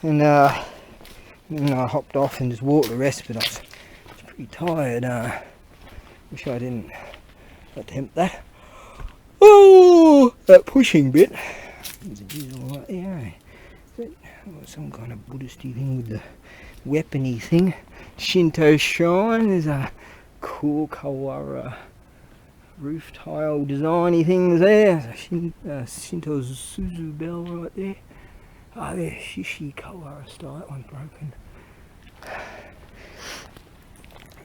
and then I hopped off and just walked the rest, but I was pretty tired. Wish I didn't attempt that. Oh, that pushing bit. Yeah, some kind of Buddhisty thing with the weapony thing. Shinto shrine. There's a cool Kawara roof tile designy things there. Shinto's Suzu bell right there. Oh, there's Shishi Kawarasta. That one's broken.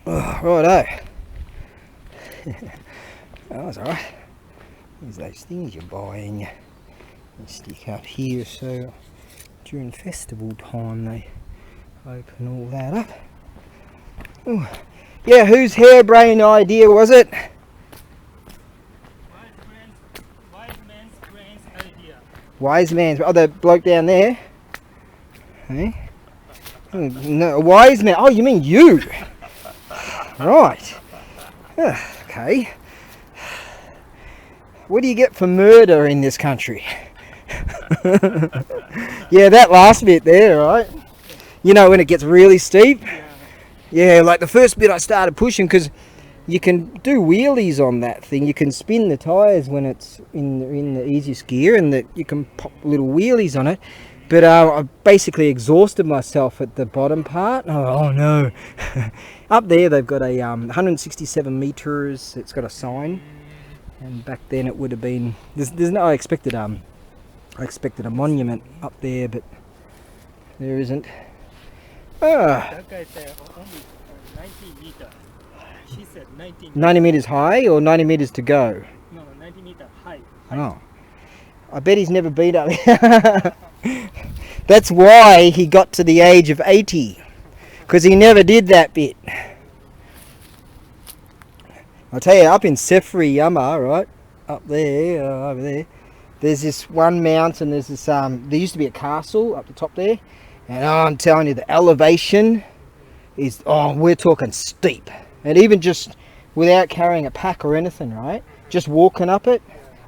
Oh, righto. That was alright. There's those things you buy and you stick up here, so during festival time they open all that up. Ooh. Yeah, whose harebrained idea was it?
Wise man's brains idea.
Wise man's. Oh, the bloke down there. Hey? Oh, no, a wise man. Oh, you mean you? Right. Okay. What do you get for murder in this country? Yeah, that last bit there, right? You know when it gets really steep? Yeah, like the first bit I started pushing because you can do wheelies on that thing. You can spin the tyres when it's in the easiest gear, and that you can pop little wheelies on it. But I basically exhausted myself at the bottom part. Oh no. Up there they've got a 167 meters. It's got a sign, and back then it would have been there's no I expected a monument up there, but there isn't.
That guy said only 90 meters. She said 90 meters.
90 meters high or 90 meters to go?
No, 90 meters high.
Oh. I bet he's never been up there. That's why he got to the age of 80. Because he never did that bit. I'll tell you, up in Sefri-Yama, right? Up there, over there. There's this one mountain, there's this, there used to be a castle up the top there. And I'm telling you, the elevation is, we're talking steep. And even just without carrying a pack or anything, right? Just walking up it.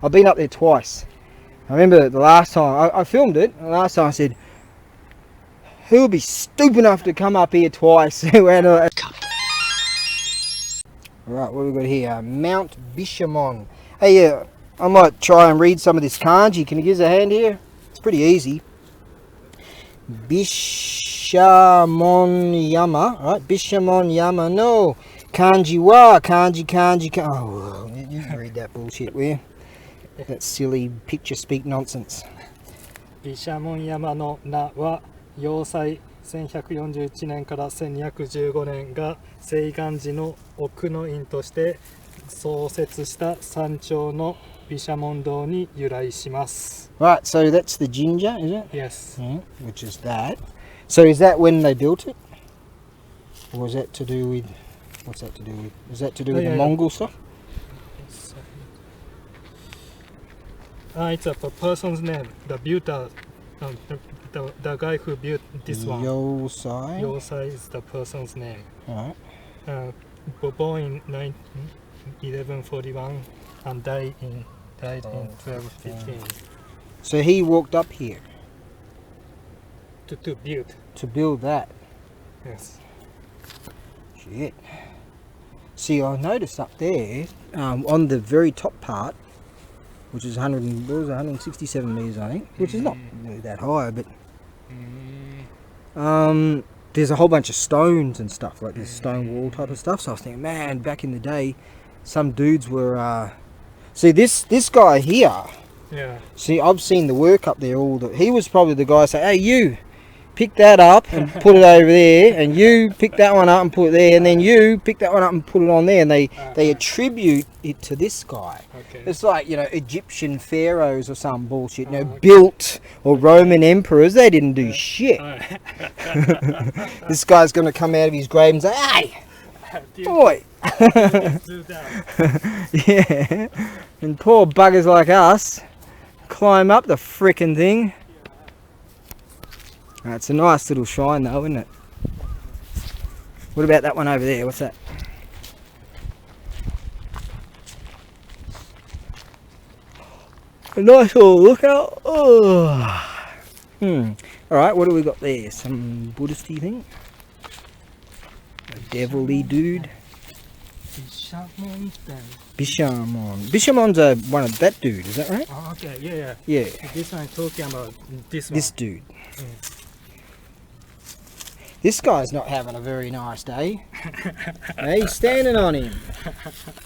I've been up there twice. I remember the last time, I filmed it, and the last time I said, who will be stupid enough to come up here twice? Alright, what have we got here? Mount Bishamon. Hey, yeah, I might try and read some of this kanji. Can you give us a hand here? It's pretty easy. Bishamon Yama, right? Bishamon Yama no kanji wa kanji. Oh, you read that bullshit, will you? That silly picture speak nonsense.
毘沙門山の名は要塞1141年から1215年が西岸寺の奥の院として創設した山頂の毘沙門堂に由来します。
Right, so that's the ginger, is it?
Yes.
Yeah, which is that. So is that when they built it? Or is that to do with, what's that to do with? Is that to do with the Mongol stuff?
It's a person's name. The builder, the guy who built this one.
Yosai?
Yosai is the person's name.
Alright.
Born in 1141 and died in 1215.
So he walked up here
To build.
to build that.
Yes.
Shit. See, I noticed up there, on the very top part, which is 167 meters, I think, which is not really that high, but there's a whole bunch of stones and stuff, like this stone wall type of stuff. So I was thinking, man, back in the day, some dudes were. See, this guy here.
Yeah.
See, I've seen the work up there. He was probably the guy say, "Hey, you, pick that up and put it over there, and you pick that one up and put it there, and then you pick that one up and put it on there." And they attribute it to this guy.
Okay.
It's like, you know, Egyptian pharaohs or some bullshit. You know, built or Roman emperors. They didn't do shit. This guy's gonna come out of his grave and say, "Hey, boy."
Do that.
Yeah. And poor buggers like us climb up the frickin' thing. It's a nice little shrine though, isn't it? What about that one over there? What's that? A nice little lookout. Oh. Alright, what do we got there? Some Buddhist-y thing? A devil-y dude? Bishamon. Bishamon's one of that dude, is that right?
Oh, okay, yeah.
Yeah.
This one talking about this one.
This dude. This guy's not having a very nice day. He's standing on him.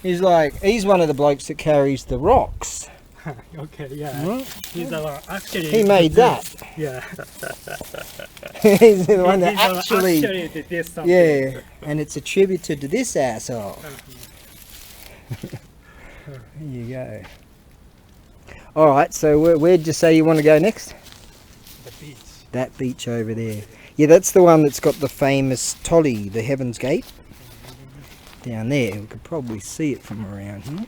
He's one of the blokes that carries the rocks.
Okay, yeah.
Hmm?
He's actually.
He made that.
Yeah.
He's the one that
He's
actually.
did this something.
Yeah, and it's attributed to this asshole. There you go. Alright, so where'd you say you want to go next?
The beach.
That beach over there. Yeah, that's the one that's got the famous Tolly, the Heaven's Gate. Down there. We could probably see it from around here.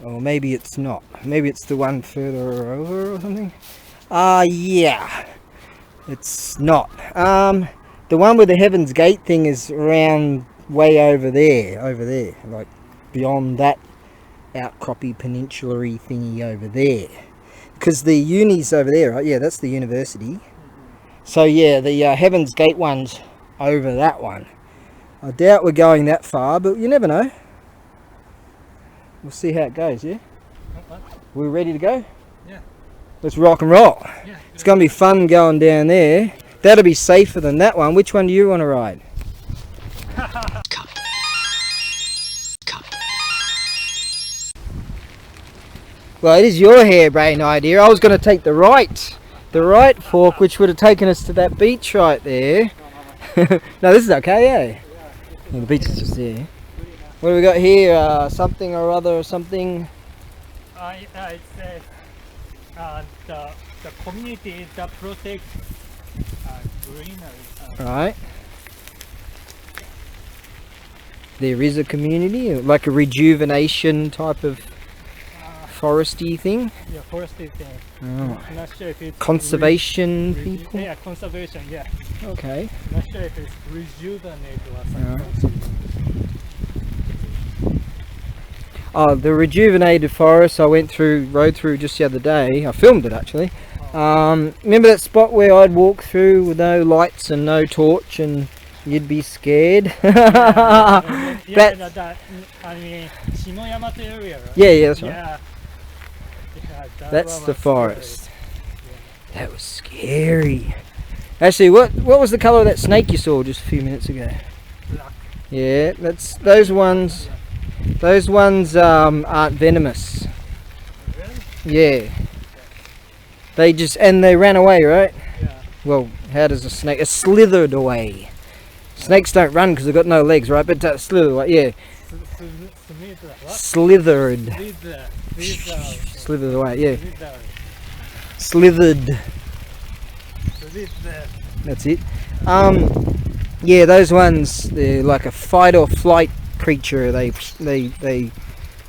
Or maybe it's not. Maybe it's the one further over or something. Yeah. It's not. The one with the Heaven's Gate thing is around way over there, like beyond that outcroppy peninsula-y thingy over there. Because the uni's over there, right? Yeah, that's the university. So yeah, the Heaven's Gate one's over that one. I doubt we're going that far, but you never know. We'll see how it goes, yeah? We're ready to go?
Yeah.
Let's rock and roll.
Yeah.
It's going to be fun going down there. That'll be safer than that one. Which one do you want to ride? Well, it is your harebrained idea. I was going to take the right fork, which would have taken us to that beach right there. No, this is okay, eh? Yeah, the beach is just there. What do we got here? Something or other or something?
It's the community that protects greenery.
Right. There is a community, like a rejuvenation type of foresty thing.
Yeah, foresty thing.
Oh.
I'm not sure if it's
Conservation people.
Yeah, conservation. Yeah.
Okay.
I'm not sure if it's rejuvenate or something.
Oh, the rejuvenated forest I rode through just the other day. I filmed it actually. Remember that spot where I'd walk through with no lights and no torch and you'd be scared?
I mean, Shimoyamato area, right?
Yeah, that's right.
Yeah.
That's the forest. That was scary. Actually, what was the colour of that snake you saw just a few minutes ago?
Black.
Yeah, that's those ones. Those ones aren't venomous.
Really?
Yeah. They ran away, right?
Yeah.
Well, how does a snake? It slithered away. Snakes don't run because they've got no legs, right? But slithered away, yeah. Slithered. Slithered away, yeah. Slithered. That's it. Yeah, those ones, they're like a fight or flight creature. They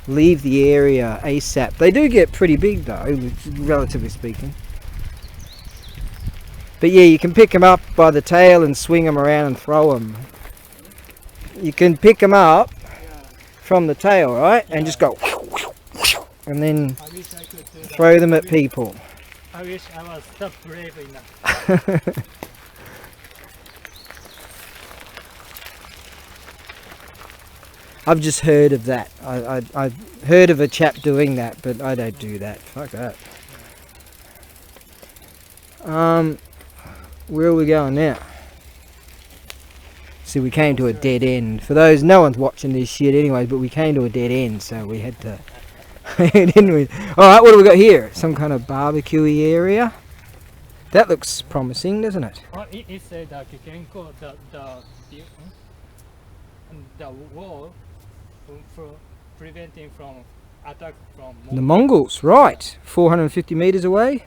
leave the area ASAP. They do get pretty big though, relatively speaking. But yeah, you can pick them up by the tail and swing them around and throw them. You can pick them up from the tail, right? And just go and then throw them at people.
I wish I was that brave enough.
I've just heard of that. I've heard of a chap doing that, but I don't do that. Fuck that. Where are we going now? See, we came to a dead end. For those, no one's watching this shit anyway, but we came to a dead end, so we had to, didn't we? Alright, what do we got here? Some kind of barbecue-y area? That looks promising, doesn't it?
Well, it said that you can go the wall for preventing from attack from
The Mongols, right. 450 meters away.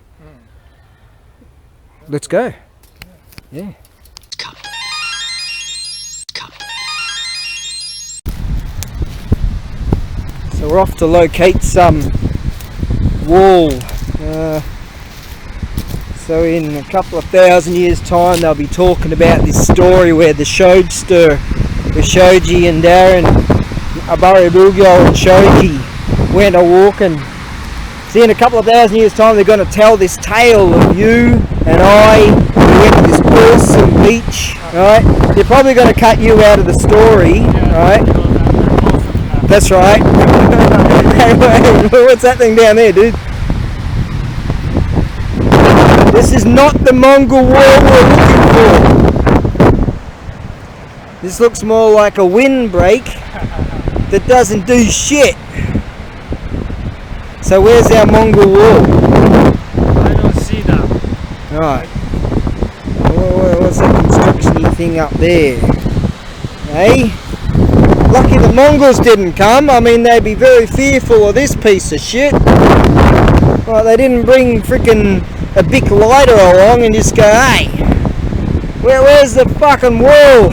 Let's go. Yeah. So we're off to locate some wall. So in a couple of thousand years' time, they'll be talking about this story where the Shoji and Darren, ABAREBUGYO and Shoji went a walking. See, in a couple of thousand years' time, they're going to tell this tale of you and I. We went to this awesome beach, right? They're probably going to cut you out of the story, right? That's right. What's that thing down there, dude? This is not the Mongol wall we're looking for. This looks more like a windbreak. that doesn't do shit. So where's our Mongol wall?
I don't see that.
Right. What's that construction-y thing up there? Hey? Lucky the Mongols didn't come. I mean, they'd be very fearful of this piece of shit. Well, they didn't bring frickin' a big lighter along and just go, hey, where's the fucking wall?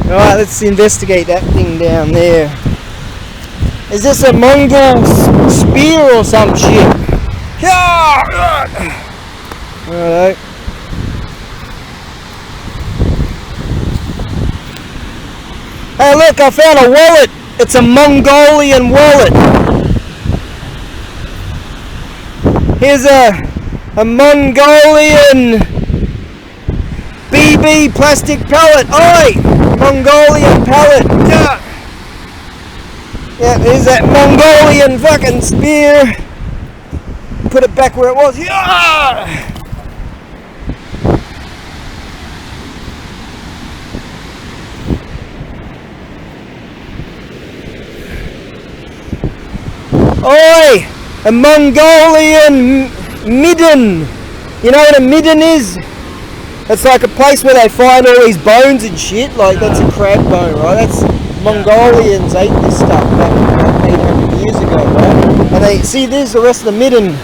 Alright, let's investigate that thing down there. Is this a Mongol spear or some shit? Alright. Hey look, I found a wallet. It's a Mongolian wallet. Here's a Mongolian BB plastic pellet. Oi! Mongolian pellet. Yeah. Yeah, here's that Mongolian fucking spear. Put it back where it was. Yeah! Oi! A Mongolian midden. You know what a midden is? It's like a place where they find all these bones and shit. Like that's a crab bone, right? That's Mongolians ate this stuff back about 800 years ago, right? And they see there's the rest of the midden.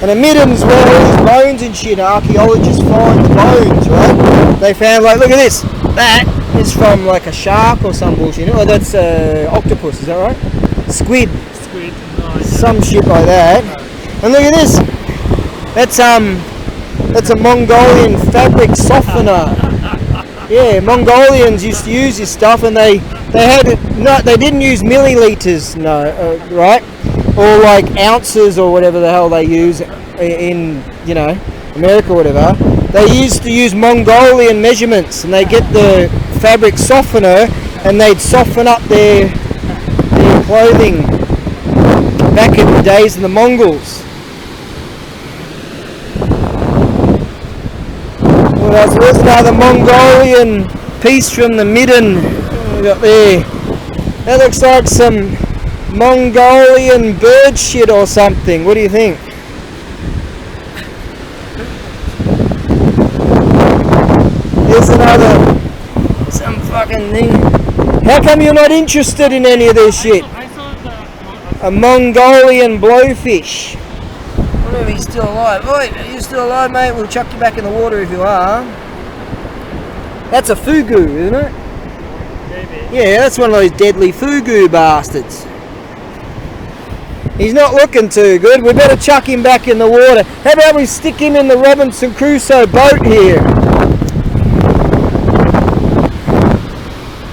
And the midden's where all these bones and shit. Archaeologists find the bones, right? They found like, look at this. That is from like a shark or some bullshit. Oh, that's octopus. Is that right? Squid. Some shit like that. And look at this. That's a Mongolian fabric softener. Yeah, Mongolians used to use this stuff, and they had it. No, they didn't use milliliters, no, right? Or like ounces or whatever the hell they use in America or whatever. They used to use Mongolian measurements, and they get the fabric softener, and they'd soften up their clothing. Back in the days of the Mongols. What else? There's another Mongolian piece from the midden. We got there. That looks like some Mongolian bird shit or something. What do you think? Here's another some fucking thing. How come you're not interested in any of this shit? A Mongolian blowfish. I wonder if he's still alive. Oi, are you still alive, mate? We'll chuck you back in the water if you are. That's a fugu, isn't it?
Maybe.
Yeah, that's one of those deadly fugu bastards. He's not looking too good. We better chuck him back in the water. How about we stick him in the Robinson Crusoe boat here?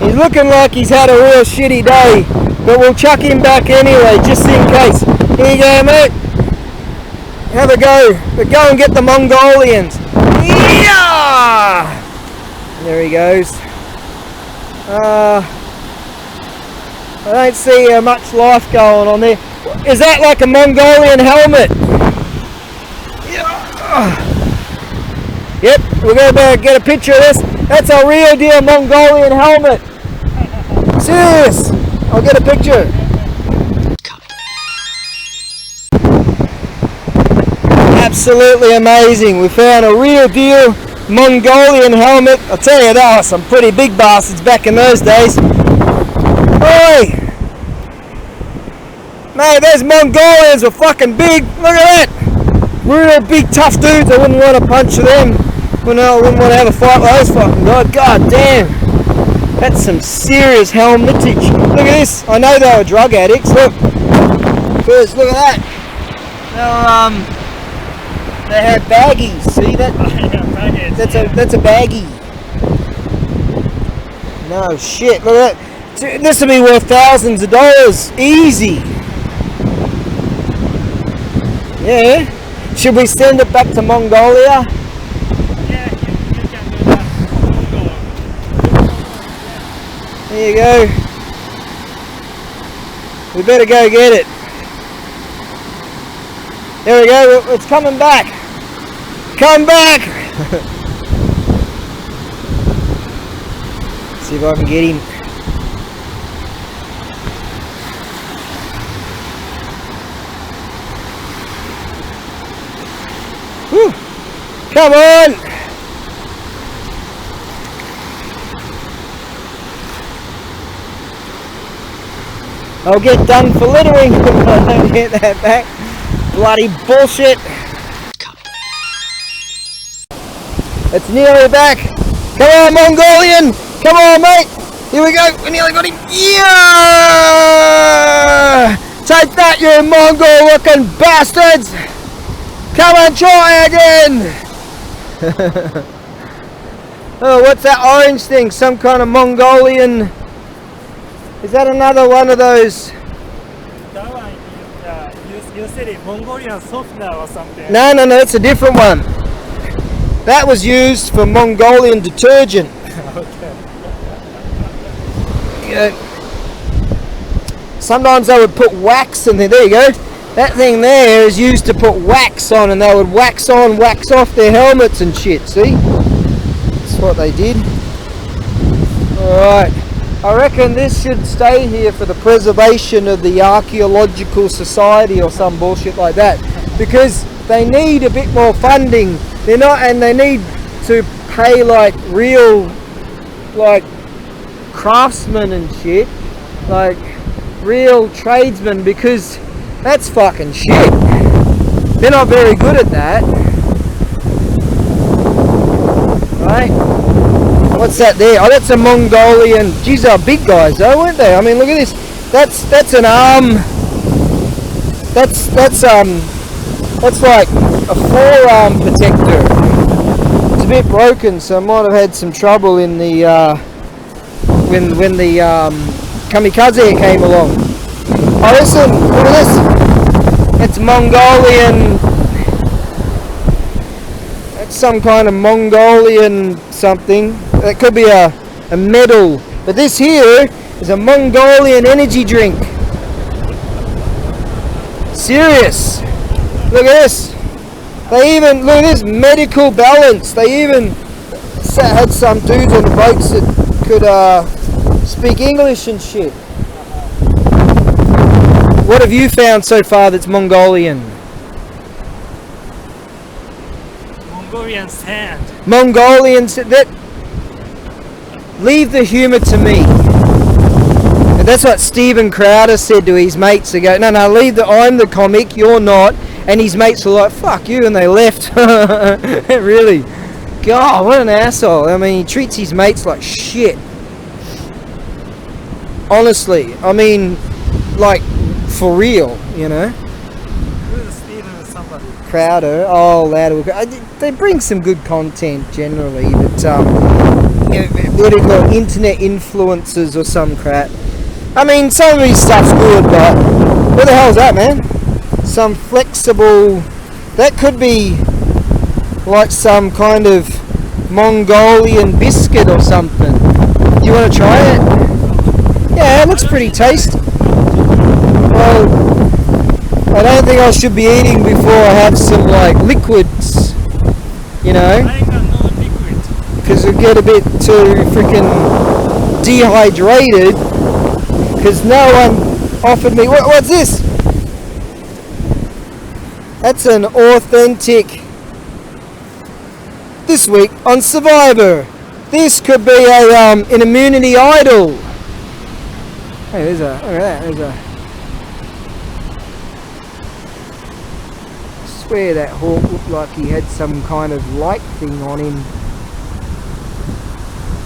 He's looking like he's had a real shitty day. But we'll chuck him back anyway, just in case. Here you go, mate. Have a go. But go and get the Mongolians. Yeah! There he goes. I don't see much life going on there. Is that like a Mongolian helmet? Yeah. Yep, we're going to get a picture of this. That's a real deal Mongolian helmet. Serious. I'll get a picture. Absolutely amazing. We found a real deal Mongolian helmet. I'll tell you, there were some pretty big bastards back in those days. Oi! Mate, those Mongolians were fucking big. Look at that. Real big tough dudes. I wouldn't want to punch them. I wouldn't want to have a fight with those fucking guys. God damn. That's some serious helmetage. Look at this. I know they were drug addicts. Look. First, look at that. They had baggies. See that? That's a baggie. No shit. Look at that. This will be worth thousands of dollars. Easy. Yeah. Should we send it back to Mongolia?
Yeah, you can do that.
There you go. We better go get it. There we go. It's coming back. Come back. See if I can get him. Whew. Come on! I'll get done for littering if I don't get that back. Bloody bullshit. It's nearly back. Come on, Mongolian! Come on, mate! Here we go. We nearly got him. Yeah! Take that, you Mongol-looking bastards! Come on, try again! Oh, what's that orange thing? Some kind of Mongolian... Is that another one of those?
That one, you said it, Mongolian softener or something.
No, it's a different one. That was used for Mongolian detergent.
Okay.
Sometimes they would put wax in there. There you go. That thing there is used to put wax on, and they would wax on, wax off their helmets and shit. See? That's what they did. Alright. I reckon this should stay here for the preservation of the Archaeological Society or some bullshit like that, because they need a bit more funding. They're not, and they need to pay like real, like craftsmen and shit, like real tradesmen, because that's fucking shit. They're not very good at that, right? What's that there? Oh, that's a Mongolian. Geez, they're big guys though, weren't they? I mean, look at this. That's an arm. That's like a forearm protector. It's a bit broken, so I might have had some trouble in the when the kamikaze came along. Oh, listen, look at this. It's Mongolian. That's some kind of Mongolian something. It could be a medal, but this here is a Mongolian energy drink. Serious. Look at this. They even, look at this, medical balance. They even had some dudes on the boats that could speak English and shit. What have you found so far that's Mongolian?
Mongolian sand.
Mongolian sand. That, leave the humour to me. And that's what Stephen Crowder said to his mates. They go, no, I'm the comic, you're not. And his mates were like, fuck you, and they left. Really? God, what an asshole. I mean, he treats his mates like shit. Honestly, I mean, like, for real, you know?
Who's Stephen somebody?
Crowder, oh, louder. They bring some good content generally, but, what do you call it, internet influencers or some crap. I mean, some of his stuff's good, but what the hell is that, man? Some flexible, that could be like some kind of Mongolian biscuit or something. Do you want to try it? Yeah, it looks pretty tasty. Well, I don't think I should be eating before I have some like liquids, you know?
I ain't got no liquid.
Because I get a bit too freaking dehydrated, because no one offered me, what's this? That's an authentic, this week on Survivor. This could be an immunity idol. Hey, look at that, I swear that hawk looked like he had some kind of light thing on him.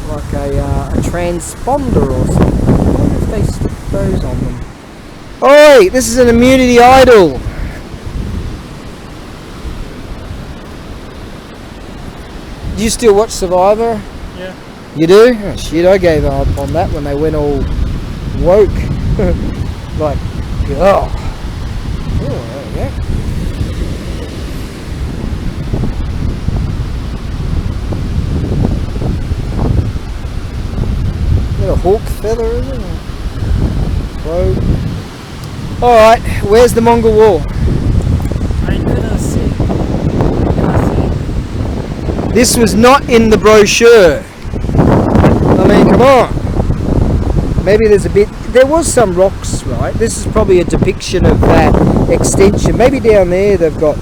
Like a transponder or something. I wonder if they stick those on them. Oi, this is an immunity idol. Do you still watch Survivor?
Yeah.
You do? Oh, shit, I gave up on that when they went all woke. Like, oh. Oh, there we go. Is that a hawk feather, is it? Crow. Alright, where's the Mongol wall?
I couldn't see.
This was not in the brochure. I mean, come on. Maybe there's a bit, there was some rocks, right? This is probably a depiction of that extension. Maybe down there they've got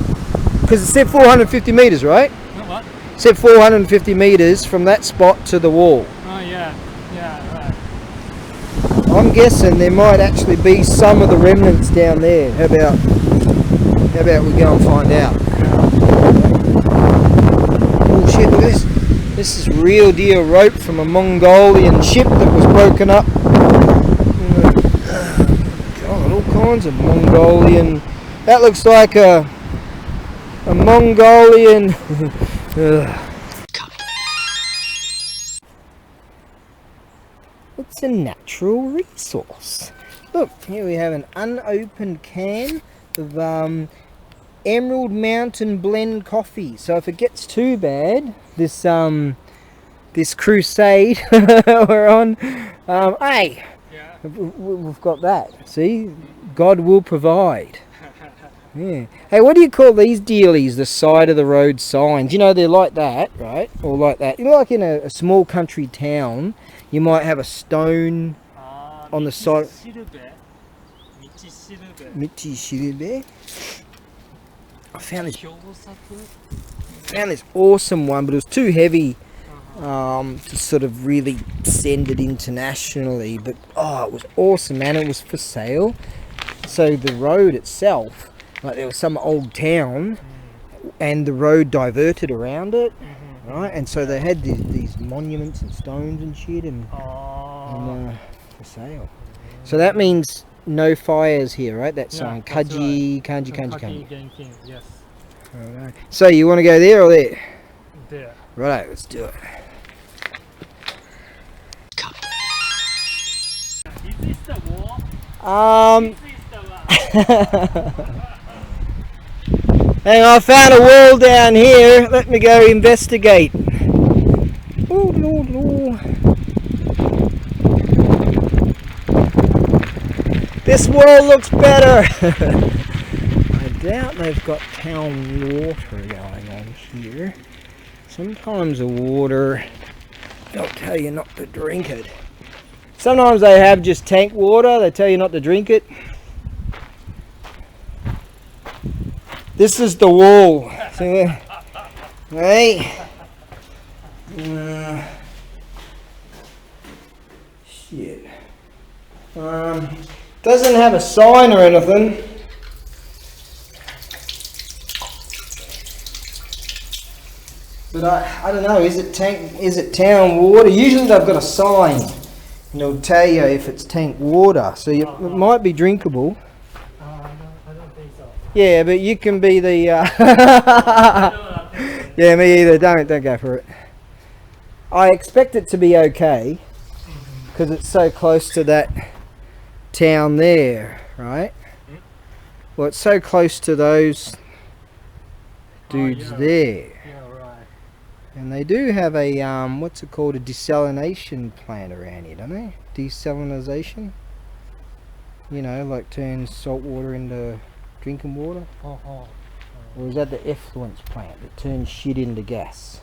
Because it said 450 meters, right?
What?
It said 450 meters from that spot to the wall.
Oh yeah, right.
I'm guessing there might actually be some of the remnants down there. How about we go and find out? Oh shit, look at this. This is real deal rope from a Mongolian ship that was broken up. God, all kinds of Mongolian. That looks like a Mongolian. It's a natural resource. Look, here we have an unopened can of Emerald Mountain Blend coffee. So if it gets too bad, this crusade we're on, hey, we've got that. See, God will provide. Yeah. Hey, what do you call these dealies? The side of the road signs. You know, they're like that, right? Or like that. You know, like in a small country town, you might have a stone on the side. Michishirube. I found this awesome one, but it was too heavy to sort of really send it internationally. But oh, it was awesome, man. It was for sale. So the road itself, like there was some old town and the road diverted around it, right? And so they had these monuments and stones and shit and for sale. So that means no fires here, right? That sign, Kaji, Kanji,
Yes.
Alright. So you want to go there or there?
There.
Right, let's do it.
Is this the wall?
Hang on, I found a wall down here. Let me go investigate. This wall looks better. I doubt they've got town water going on here. Sometimes the water, they'll tell you not to drink it. Sometimes they have just tank water, they tell you not to drink it. This is the wall. See there? Hey. Shit. Doesn't have a sign or anything. But I don't know, is it town water? Usually they've got a sign and they'll tell you if it's tank water. So it might be drinkable.
I don't think so.
Yeah, but you can be the yeah, me either. Don't go for it. I expect it to be okay because it's so close to that town there, right? Well, it's so close to those dudes there.
Yeah, right.
And they do have a what's it called, a desalination plant around here, don't they? Desalinization. You know, like turns salt water into drinking water. Or is that the effluence plant that turns shit into gas?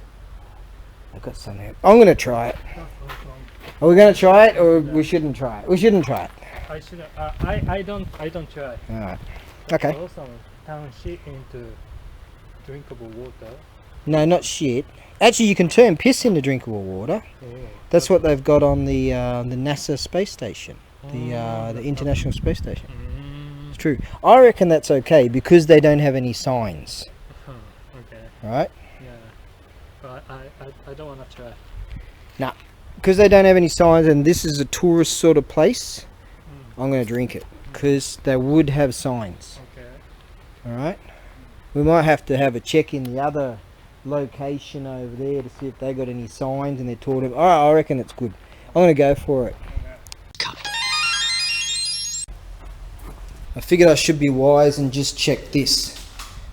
I've got something. I'm gonna try it. Are we gonna try it, or we shouldn't try it? We shouldn't try it.
I should. I don't try.
All right. Okay.
Also, turn shit into drinkable water.
No, not shit. Actually, you can turn piss into drinkable water. That's what they've got on the NASA space station, the International Space Station. It's true. I reckon that's okay because they don't have any signs.
Okay.
Right?
Yeah. But I don't want to try.
Nah, because they don't have any signs, and this is a tourist sort of place. I'm going to drink it because they would have signs.
Okay.
All right. We might have to have a check in the other location over there to see if they got any signs and they're taught of. All right, I reckon it's good. I'm going to go for it. I figured I should be wise and just check this.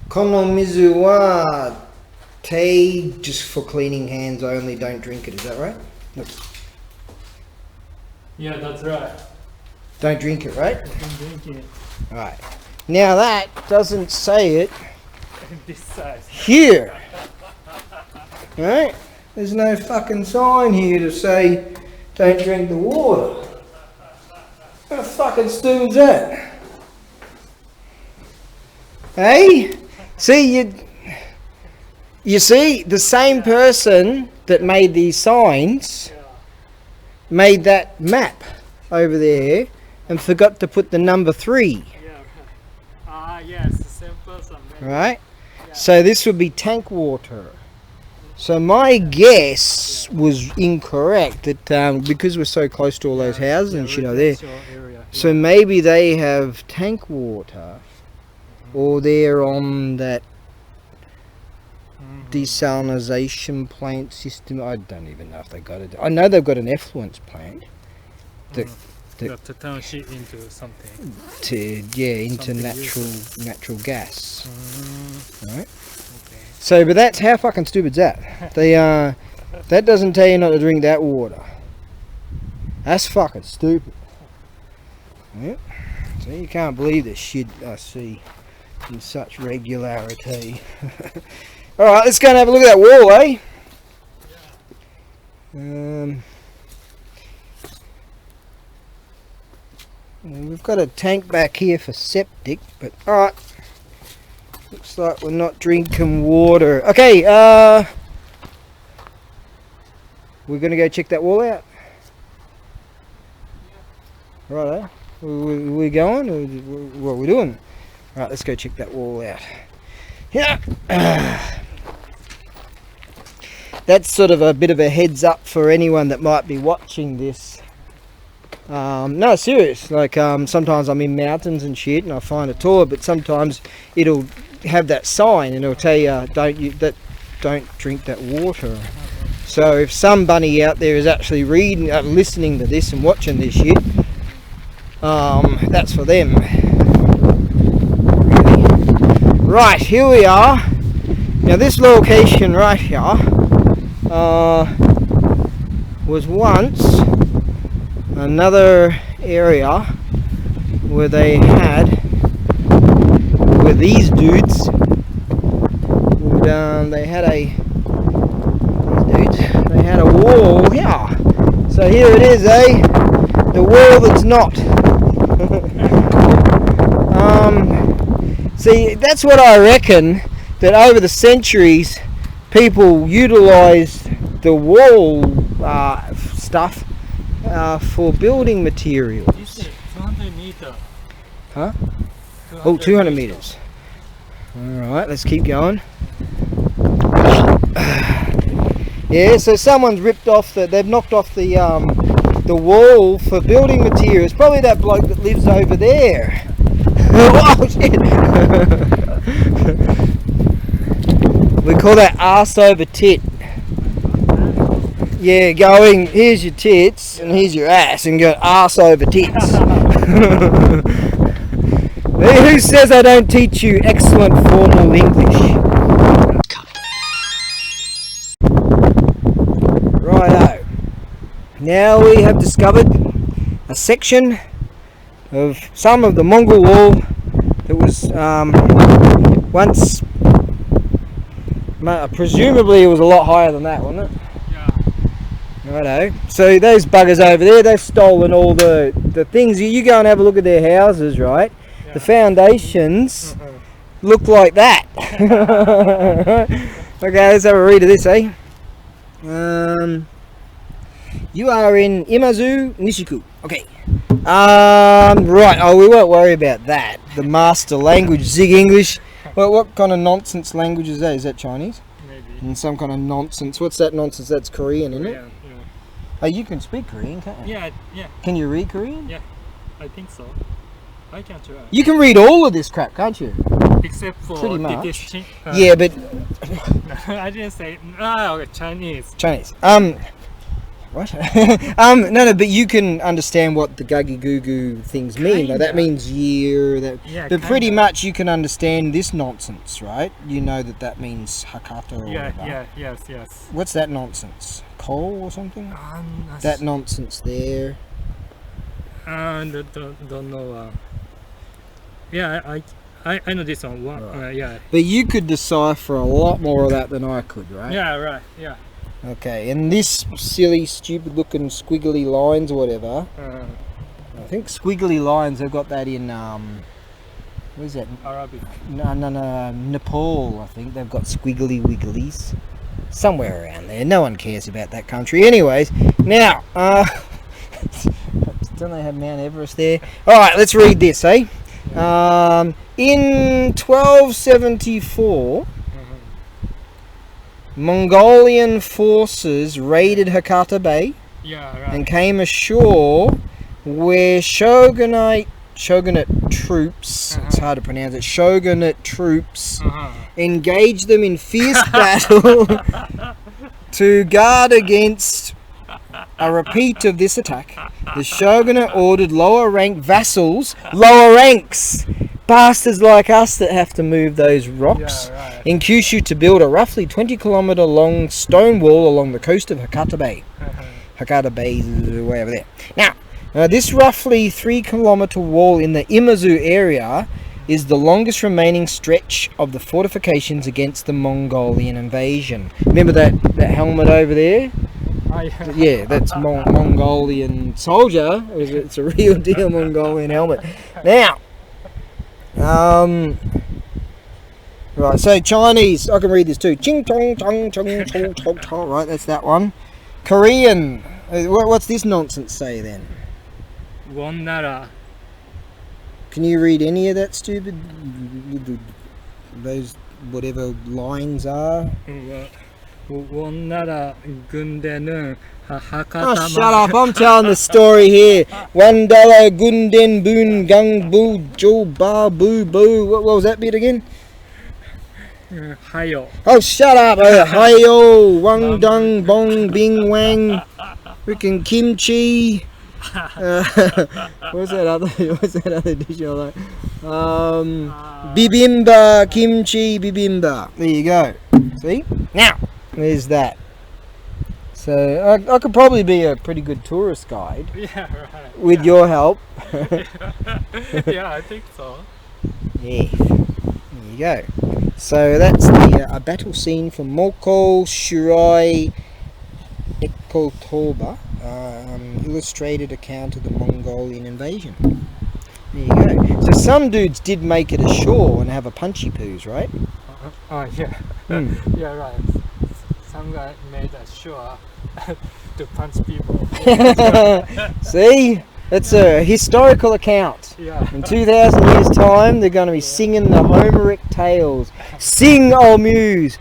Konomizu wa tei, just for cleaning hands only, don't drink it. Is that right? Look.
Yeah, that's right.
Don't drink it, right?
I'm drinking it.
Alright. Now that doesn't say it
This size.
here. Right? There's no fucking sign here to say don't drink the water. What the fucking stupid's that? Hey? See, You see, the same person that made these signs made that map over there and forgot to put the number 3.
Yeah. Yes, the same person.
Right? So this would be tank water. So my guess was incorrect that because we're so close to all those houses and shit over there. So maybe they have tank water, or they're on that desalination plant system. I don't even know if they got it. I know they've got an effluence plant that
to turn shit into something.
Into natural gas. Right.
Okay.
So, but that's how fucking stupid's that? They that doesn't tell you not to drink that water. That's fucking stupid. Yep. So you can't believe this shit I see in such regularity. Alright, let's go and have a look at that wall, eh? We've got a tank back here for septic, but alright. Looks like we're not drinking water. Okay, we're gonna go check that wall out. Righto. We going? What are we doing? Right, let's go check that wall out. Yeah. That's sort of a bit of a heads up for anyone that might be watching this. No, serious. Like sometimes I'm in mountains and shit, and I find a tour, but sometimes it'll have that sign and it'll tell you don't drink that water. So if some bunny out there is actually reading, listening to this and watching this shit, that's for them. Right, here we are. Now this location right here was once another area where they had, where these dudes would, they had a wall here. So here it is, eh? The wall that's not. See, that's what I reckon, that over the centuries people utilised the wall stuff for building materials.
This is 200 meters.
Huh? 200 meters. Alright, let's keep going. Yeah, so someone's ripped off they've knocked off the wall for building materials. Probably that bloke that lives over there. Oh shit! We call that arse over tit. Yeah, going, here's your tits and here's your ass, and go arse over tits. Who says I don't teach you excellent formal English? Righto. Now we have discovered a section of some of the Mongol wall that was once, presumably it was a lot higher than that, wasn't it? Yeah. Righto. So those buggers over there, they've stolen all the things. You go and have a look at their houses, right? Yeah. The foundations look like that. Okay, let's have a read of this, eh? You are in Imazu, Nishiku. Okay. Right. Oh, we won't worry about that. The master language, Zig English. Well, what kind of nonsense language is that? Is that Chinese?
Maybe.
And some kind of nonsense. What's that nonsense? That's Korean, isn't it?
Yeah.
Oh, you can speak Korean, can't you?
Yeah.
Can you read Korean?
Yeah, I think so. I can try.
You can read all of this crap, can't you?
Except for
pretty much.
this
Yeah, but
I didn't say Chinese.
Chinese. What? No, but you can understand what the guggy goo goo things mean. Like, that means year. But pretty much you can understand this nonsense, right? You know that means Hakata or whatever.
Yes.
What's that nonsense? Coal or something? That nonsense there.
Don't know. Yeah, I know this one.
Right.
Yeah.
But you could decipher a lot more of that than I could, right?
Yeah, right. Yeah.
Okay, and this silly, stupid-looking squiggly lines or whatever. I think squiggly lines. They've got that in What is that?
Arabic.
No, Nepal, I think. They've got squiggly wigglies. Somewhere around there. No one cares about that country. Anyways, now, don't they have Mount Everest there? Alright, let's read this, eh? In 1274, Mongolian forces raided Hakata Bay and came ashore where shogunate troops, it's hard to pronounce it, shogunate troops engaged them in fierce battle to guard against a repeat of this attack. The shogunate ordered lower rank vassals, lower ranks, bastards like us that have to move those rocks, in Kyushu to build a roughly 20-kilometer long stone wall along the coast of Hakata Bay. Hakata Bay is way over there. Now, this roughly 3-kilometer wall in the Imazu area is the longest remaining stretch of the fortifications against the Mongolian invasion. Remember that helmet over there? Yeah, that's Mongolian soldier. It's a real deal Mongolian helmet. Now, right, so Chinese, I can read this too. Ching tong tong chong chong chong chong. Right, that's that one. Korean, what's this nonsense say then?
Wonnara.
Can you read any of that stupid, those whatever lines are?
원나라 군대는 하카타.
Oh, shut up! I'm telling the story here. $1 Gunden Boon Gang Boo Jo Ba Boo Boo. What was that bit again?
하요.
Oh, shut up! Hayo Wang Dung Bong Bing Wang. Freaking kimchi. What's that other dish I like? Bibimba, kimchi bibimba. There you go. See? Now, there's that. So I could probably be a pretty good tourist guide.
Yeah, right.
With your help.
Yeah, I think so.
Yeah. There you go. So that's a battle scene from Mongol Shirai Ekotoba. Illustrated account of the Mongolian invasion. There you go. So some dudes did make it ashore and have a punchy poos, right?
Yeah. Yeah, right. Some guy made a sure to punch people.
See? It's a historical account.
Yeah.
In 2,000 years' time, they're going to be singing the Homeric tales. Sing, O Muse!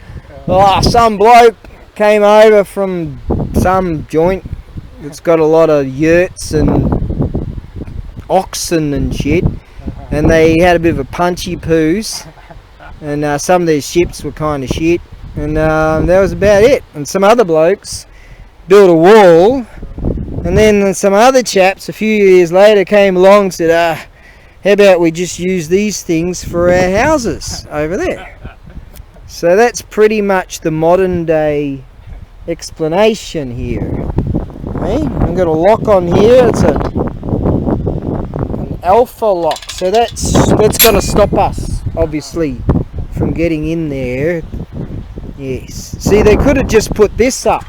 Oh, some bloke came over from some joint that's got a lot of yurts and oxen and shit, and they had a bit of a punchy poos, and some of their ships were kind of shit, and that was about it. And some other blokes built a wall, and then some other chaps a few years later came along and said, how about we just use these things for our houses over there. So that's pretty much the modern day explanation here. Hey, I've got a lock on here. It's an alpha lock, so that's going to stop us, obviously, from getting in there. Yes. See, they could have just put this up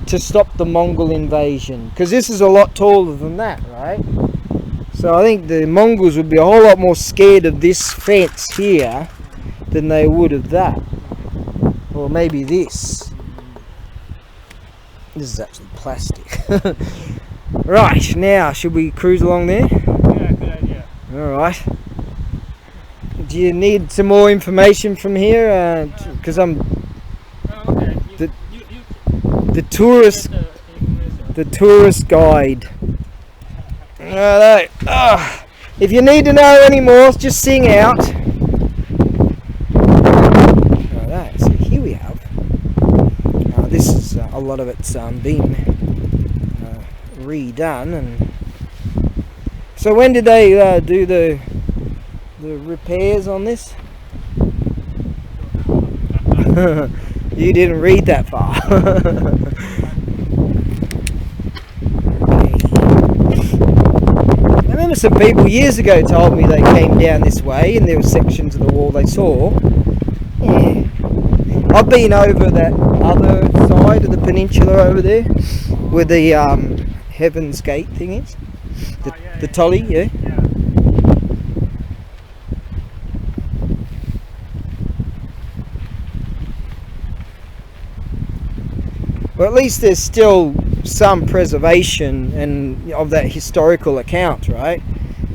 to stop the Mongol invasion, because this is a lot taller than that, right? So I think the Mongols would be a whole lot more scared of this fence here than they would of that, or maybe this. This is actually plastic. Right, now should we cruise along there?
Yeah, good idea.
Alright. Do you need some more information from here? Because I'm
Okay.
the tourist guide. Alright. If you need to know any more, just sing out. Alright, so here we have. This is a lot of it's been redone, and so when did they do the repairs on this? You didn't read that far. I remember some people years ago told me they came down this way and there were sections of the wall they saw. Yeah. I've been over that other side of the peninsula over there, where the Heaven's Gate thing is. The Tully, yeah. Well, at least there's still some preservation and of that historical account, right?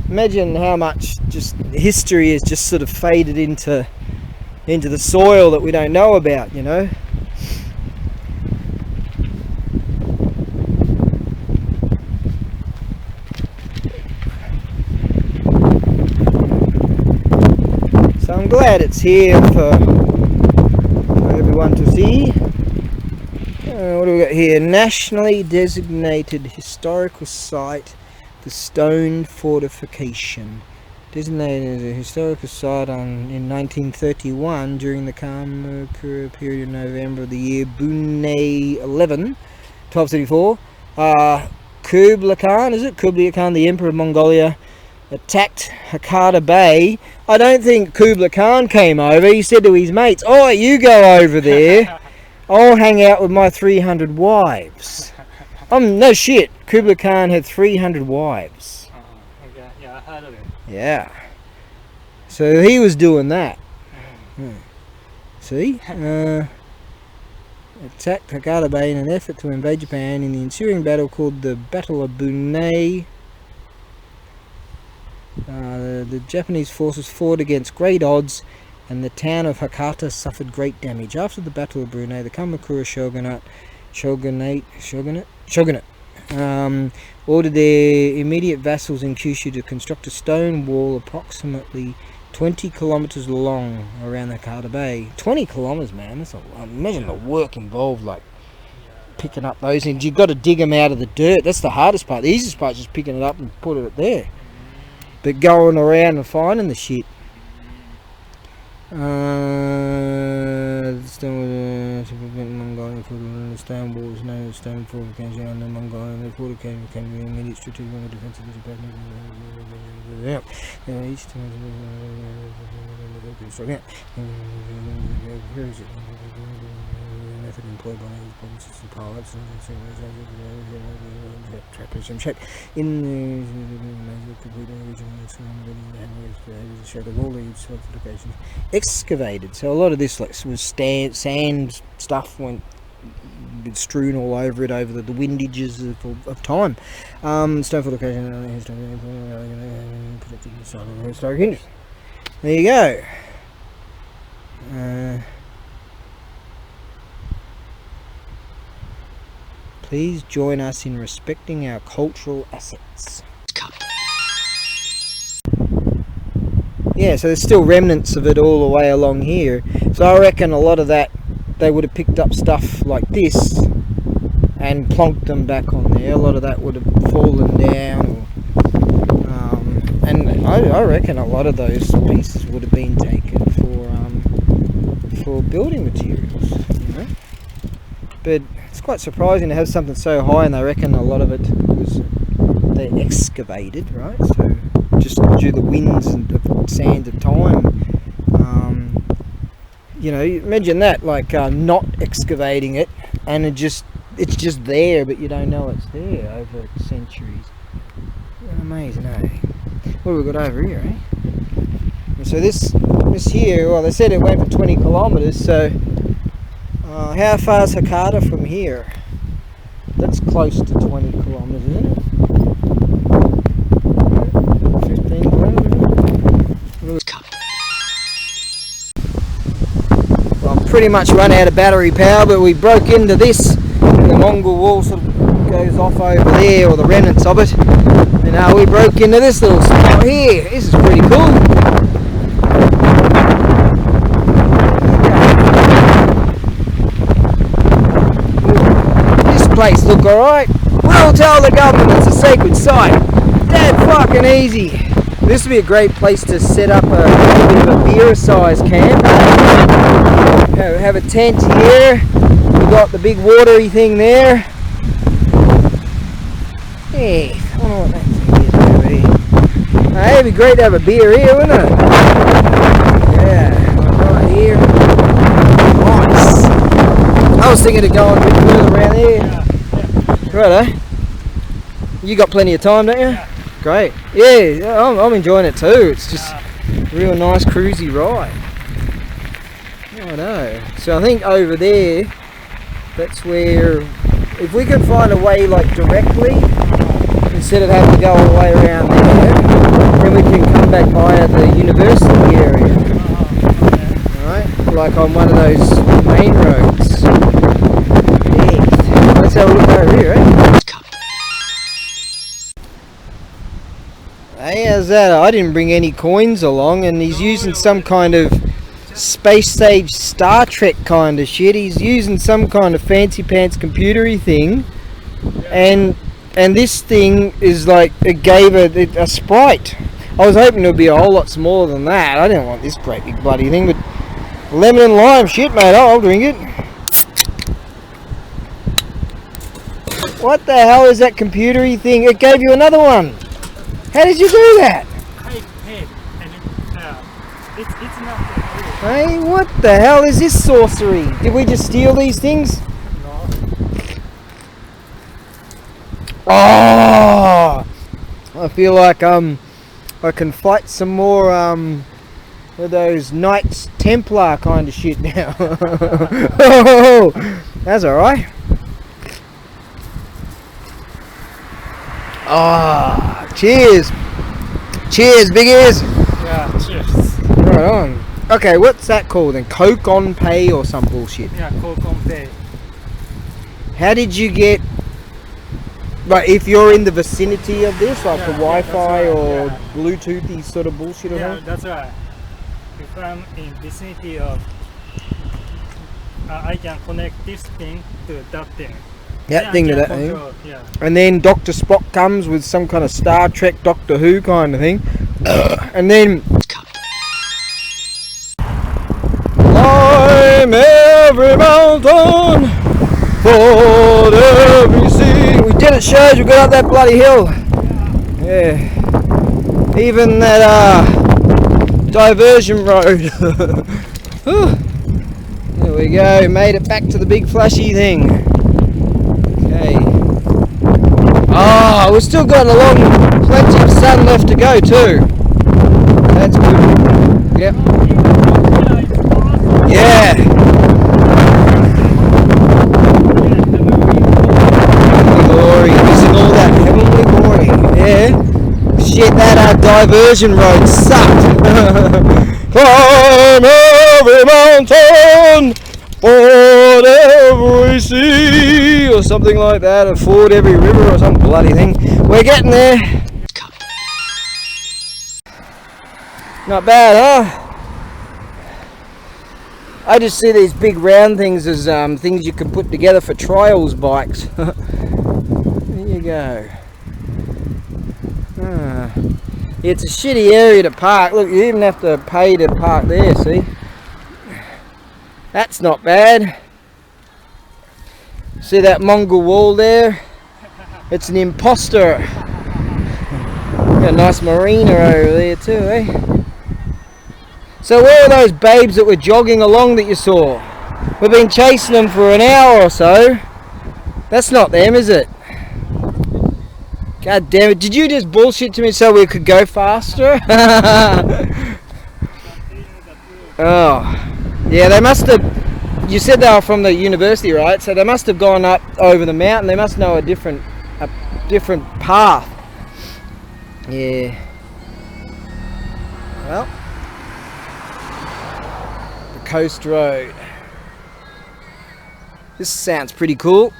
Imagine how much just history has just sort of faded into the soil that we don't know about, you know? So I'm glad it's here for everyone to see. What do we got here? Nationally designated historical site, the Stone Fortification. Designated as a historical site in 1931 during the Kamakura period of November of the year Bunei 11, 1234. Kublai Khan, is it? Kublai Khan, the Emperor of Mongolia, attacked Hakata Bay. I don't think Kublai Khan came over. He said to his mates, "Oh, you go over there. I'll hang out with my 300 wives." No shit. Kublai Khan had 300 wives.
Okay. Yeah, I heard of it.
Yeah. So he was doing that. See? Attacked Hakata Bay in an effort to invade Japan in the ensuing battle called the Battle of Bunei. The Japanese forces fought against great odds, and the town of Hakata suffered great damage. After the Battle of Brunei, the Kamakura shogunate ordered their immediate vassals in Kyushu to construct a stone wall approximately 20 kilometers long around the Hakata Bay. 20 kilometers, man. That's a lot. Imagine the work involved, like picking up those things. You've got to dig them out of the dirt. That's the hardest part. The easiest part is just picking it up and put it there. But going around and finding the shit. To prevent Mongolian foot on the stone walls, known as stone fortification under Mongolian. The fortification became the immediate strategic defense of the Japan. Each time method employed by these provinces and pilots and trappers and shape in the complete original show the wall leaves fortifications excavated. So a lot of this like was sand stuff went strewn all over it over the windages of time. Stone fortification protecting the side of the historic hinges. There you go. Please join us in respecting our cultural assets. Yeah, so there's still remnants of it all the way along here. So I reckon a lot of that, they would have picked up stuff like this and plonked them back on there. A lot of that would have fallen down. And I reckon a lot of those pieces would have been taken for building materials, you know. But it's quite surprising to have something so high, and they reckon a lot of it was they excavated, right? So just due to the winds and the sand of time, you know, imagine that, like not excavating it, and it's just there, but you don't know it's there over centuries. Amazing, eh? What have we got over here, eh? So this here, well, they said it went for 20 kilometers, so how far is Hakata from here? That's close to 20 kilometers, isn't it? 15 kilometers? Well, I'm pretty much run out of battery power, but we broke into this, and the Mongol wall sort of goes off over there, or the remnants of it, and we broke into this little spot here. This is pretty cool. Place look alright. We'll tell the government it's a sacred site. Dead fucking easy. This would be a great place to set up a bit of a beer-sized camp. Have a tent here. We've got the big watery thing there. Hey, I don't know what that thing is over here. Hey, it'd be great to have a beer here, wouldn't it? Yeah, right here. Nice. I was thinking of going a bit further around there. Righto. You got plenty of time, don't you? Yeah. Great. Yeah, I'm enjoying it too. It's just a real nice cruisy ride. Righto. So I think over there, That's where, if we could find a way like directly, instead of having to go all the way around there, then we can come back via the university area. Alright, like on one of those main roads. Yeah. Let's have a look over here, eh? Hey, how's that? I didn't bring any coins along, and he's using some kind of space age Star Trek kind of shit. He's using some kind of fancy pants computery thing, and this thing is like, it gave a sprite. I was hoping it would be a whole lot smaller than that. I didn't want this great big bloody thing, but lemon and lime shit, mate. I'll drink it. What the hell is that computery thing? It gave you another one. How did you do that?
I paid, and it's not.
Hey, what the hell is this sorcery? Did we just steal these things?
No.
Oh, I feel like I can fight some more with those Knights Templar kind of shit now. Oh, that's alright. Ah, cheers. Cheers, big ears.
Yeah, cheers.
Right on. Okay, what's that called then? Coke on pay or some bullshit?
Yeah, Coke on pay.
How did you get, like, if you're in the vicinity of this, like the Wi-Fi or Bluetoothy sort of bullshit or something?
That's right. If I'm in vicinity of, I can connect this thing to that thing.
That thing to that thing.
Yeah.
And then Dr. Spock comes with some kind of Star Trek, Doctor Who kind of thing. And then climb every mountain, ford every sea. We did it, shows. We got up that bloody hill. Yeah. Even that diversion road. There we go. Made it back to the big flashy thing. Okay. Ah, we've still got plenty of sun left to go too. That's good. Yep. Yeah. Heavenly glory. Missing all that heavenly glory. Yeah. Shit, that diversion road sucked. Climb every mountain, ford every sea, or something like that, or ford every river, or some bloody thing. We're getting there. Not bad, huh? I just see these big round things as things you can put together for trials bikes. There you go. It's a shitty area to park. Look, you even have to pay to park there, see? That's not bad. See that Mongol wall there? It's an imposter. Got a nice marina over there too, eh? So where are those babes that were jogging along that you saw? We've been chasing them for an hour or so. That's not them, is it? God damn it, did you just bullshit to me so we could go faster? Oh. Yeah, they must have, you said they were from the university, right? So they must have gone up over the mountain. They must know a different path. Yeah. Well, the coast road. This sounds pretty cool.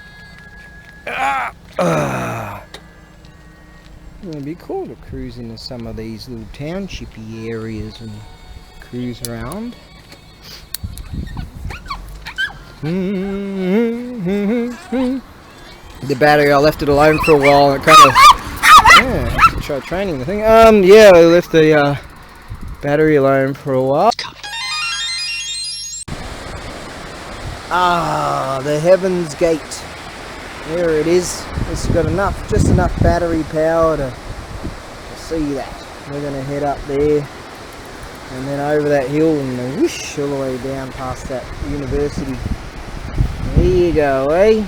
It'd be cool to cruise into some of these little townshipy areas and cruise around. The battery, I left it alone for a while and it kind of, yeah, I have to try training the thing. Yeah, I left the battery alone for a while. Ah, the Heaven's Gate. There it is. It's got just enough battery power to see that. We're going to head up there and then over that hill and whoosh all the way down past that university. There you go, eh?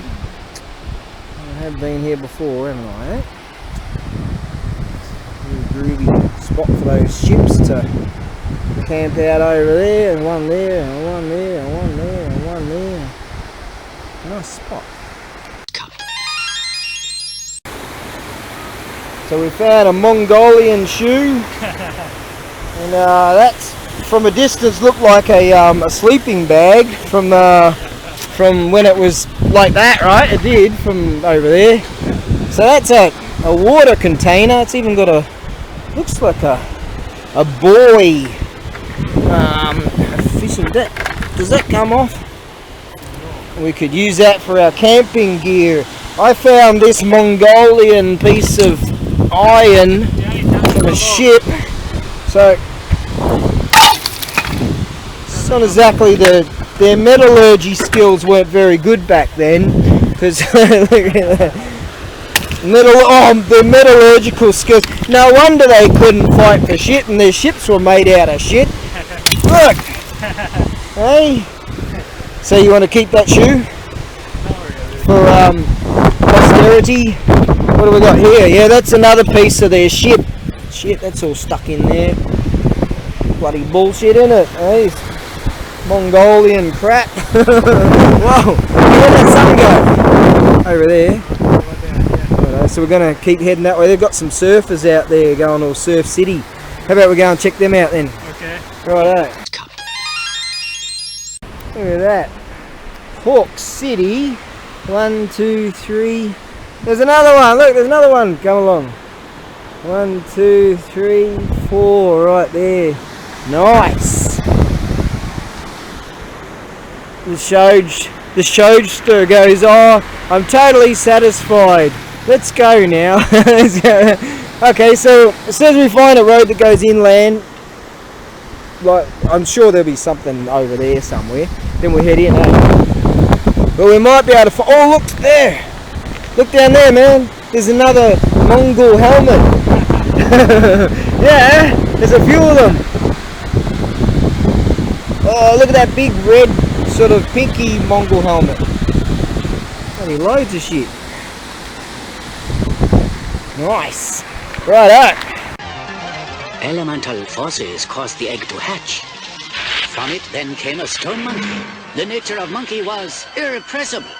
I have been here before, haven't I, eh? Really groovy spot for those ships to camp out over there, and one there, and one there, and one there, and one there. Nice spot. So we found a Mongolian shoe, and that's from a distance looked like a sleeping bag from when it was like that, right? It did from over there. So that's a water container. It's even got looks like a buoy, a fishing net. Does that come off? We could use that for our camping gear. I found this Mongolian piece of iron from a ship, so it's not exactly their metallurgy skills weren't very good back then, because their metallurgical skills. No wonder they couldn't fight for shit, and their ships were made out of shit. Look, hey. So you want to keep that shoe for posterity? What do we got here? Yeah, that's another piece of their ship. Shit, that's all stuck in there. Bloody bullshit, isn't it? Hey, Mongolian crap. Whoa, where'd that sun go? Over there. Right, so we're going to keep heading that way. They've got some surfers out there going all Surf City. How about we go and check them out then?
Okay.
Righto. Look at that. Hawk City. 1, 2, 3. There's another one. Look, there's another one. Come along. 1, 2, 3, 4. Right there. Nice. The showster goes, oh, I'm totally satisfied. Let's go now. Okay, so as soon as we find a road that goes inland, like I'm sure there'll be something over there somewhere, then we'll head in, but we might be able to oh, look there, look down there, man, there's another Mongol helmet. Yeah, there's a few of them. Oh, look at that big red sort of pinky Mongol helmet. Bloody loads of shit. Nice. Righto.
Elemental forces caused the egg to hatch. From it then came a stone monkey. The nature of monkey was irrepressible.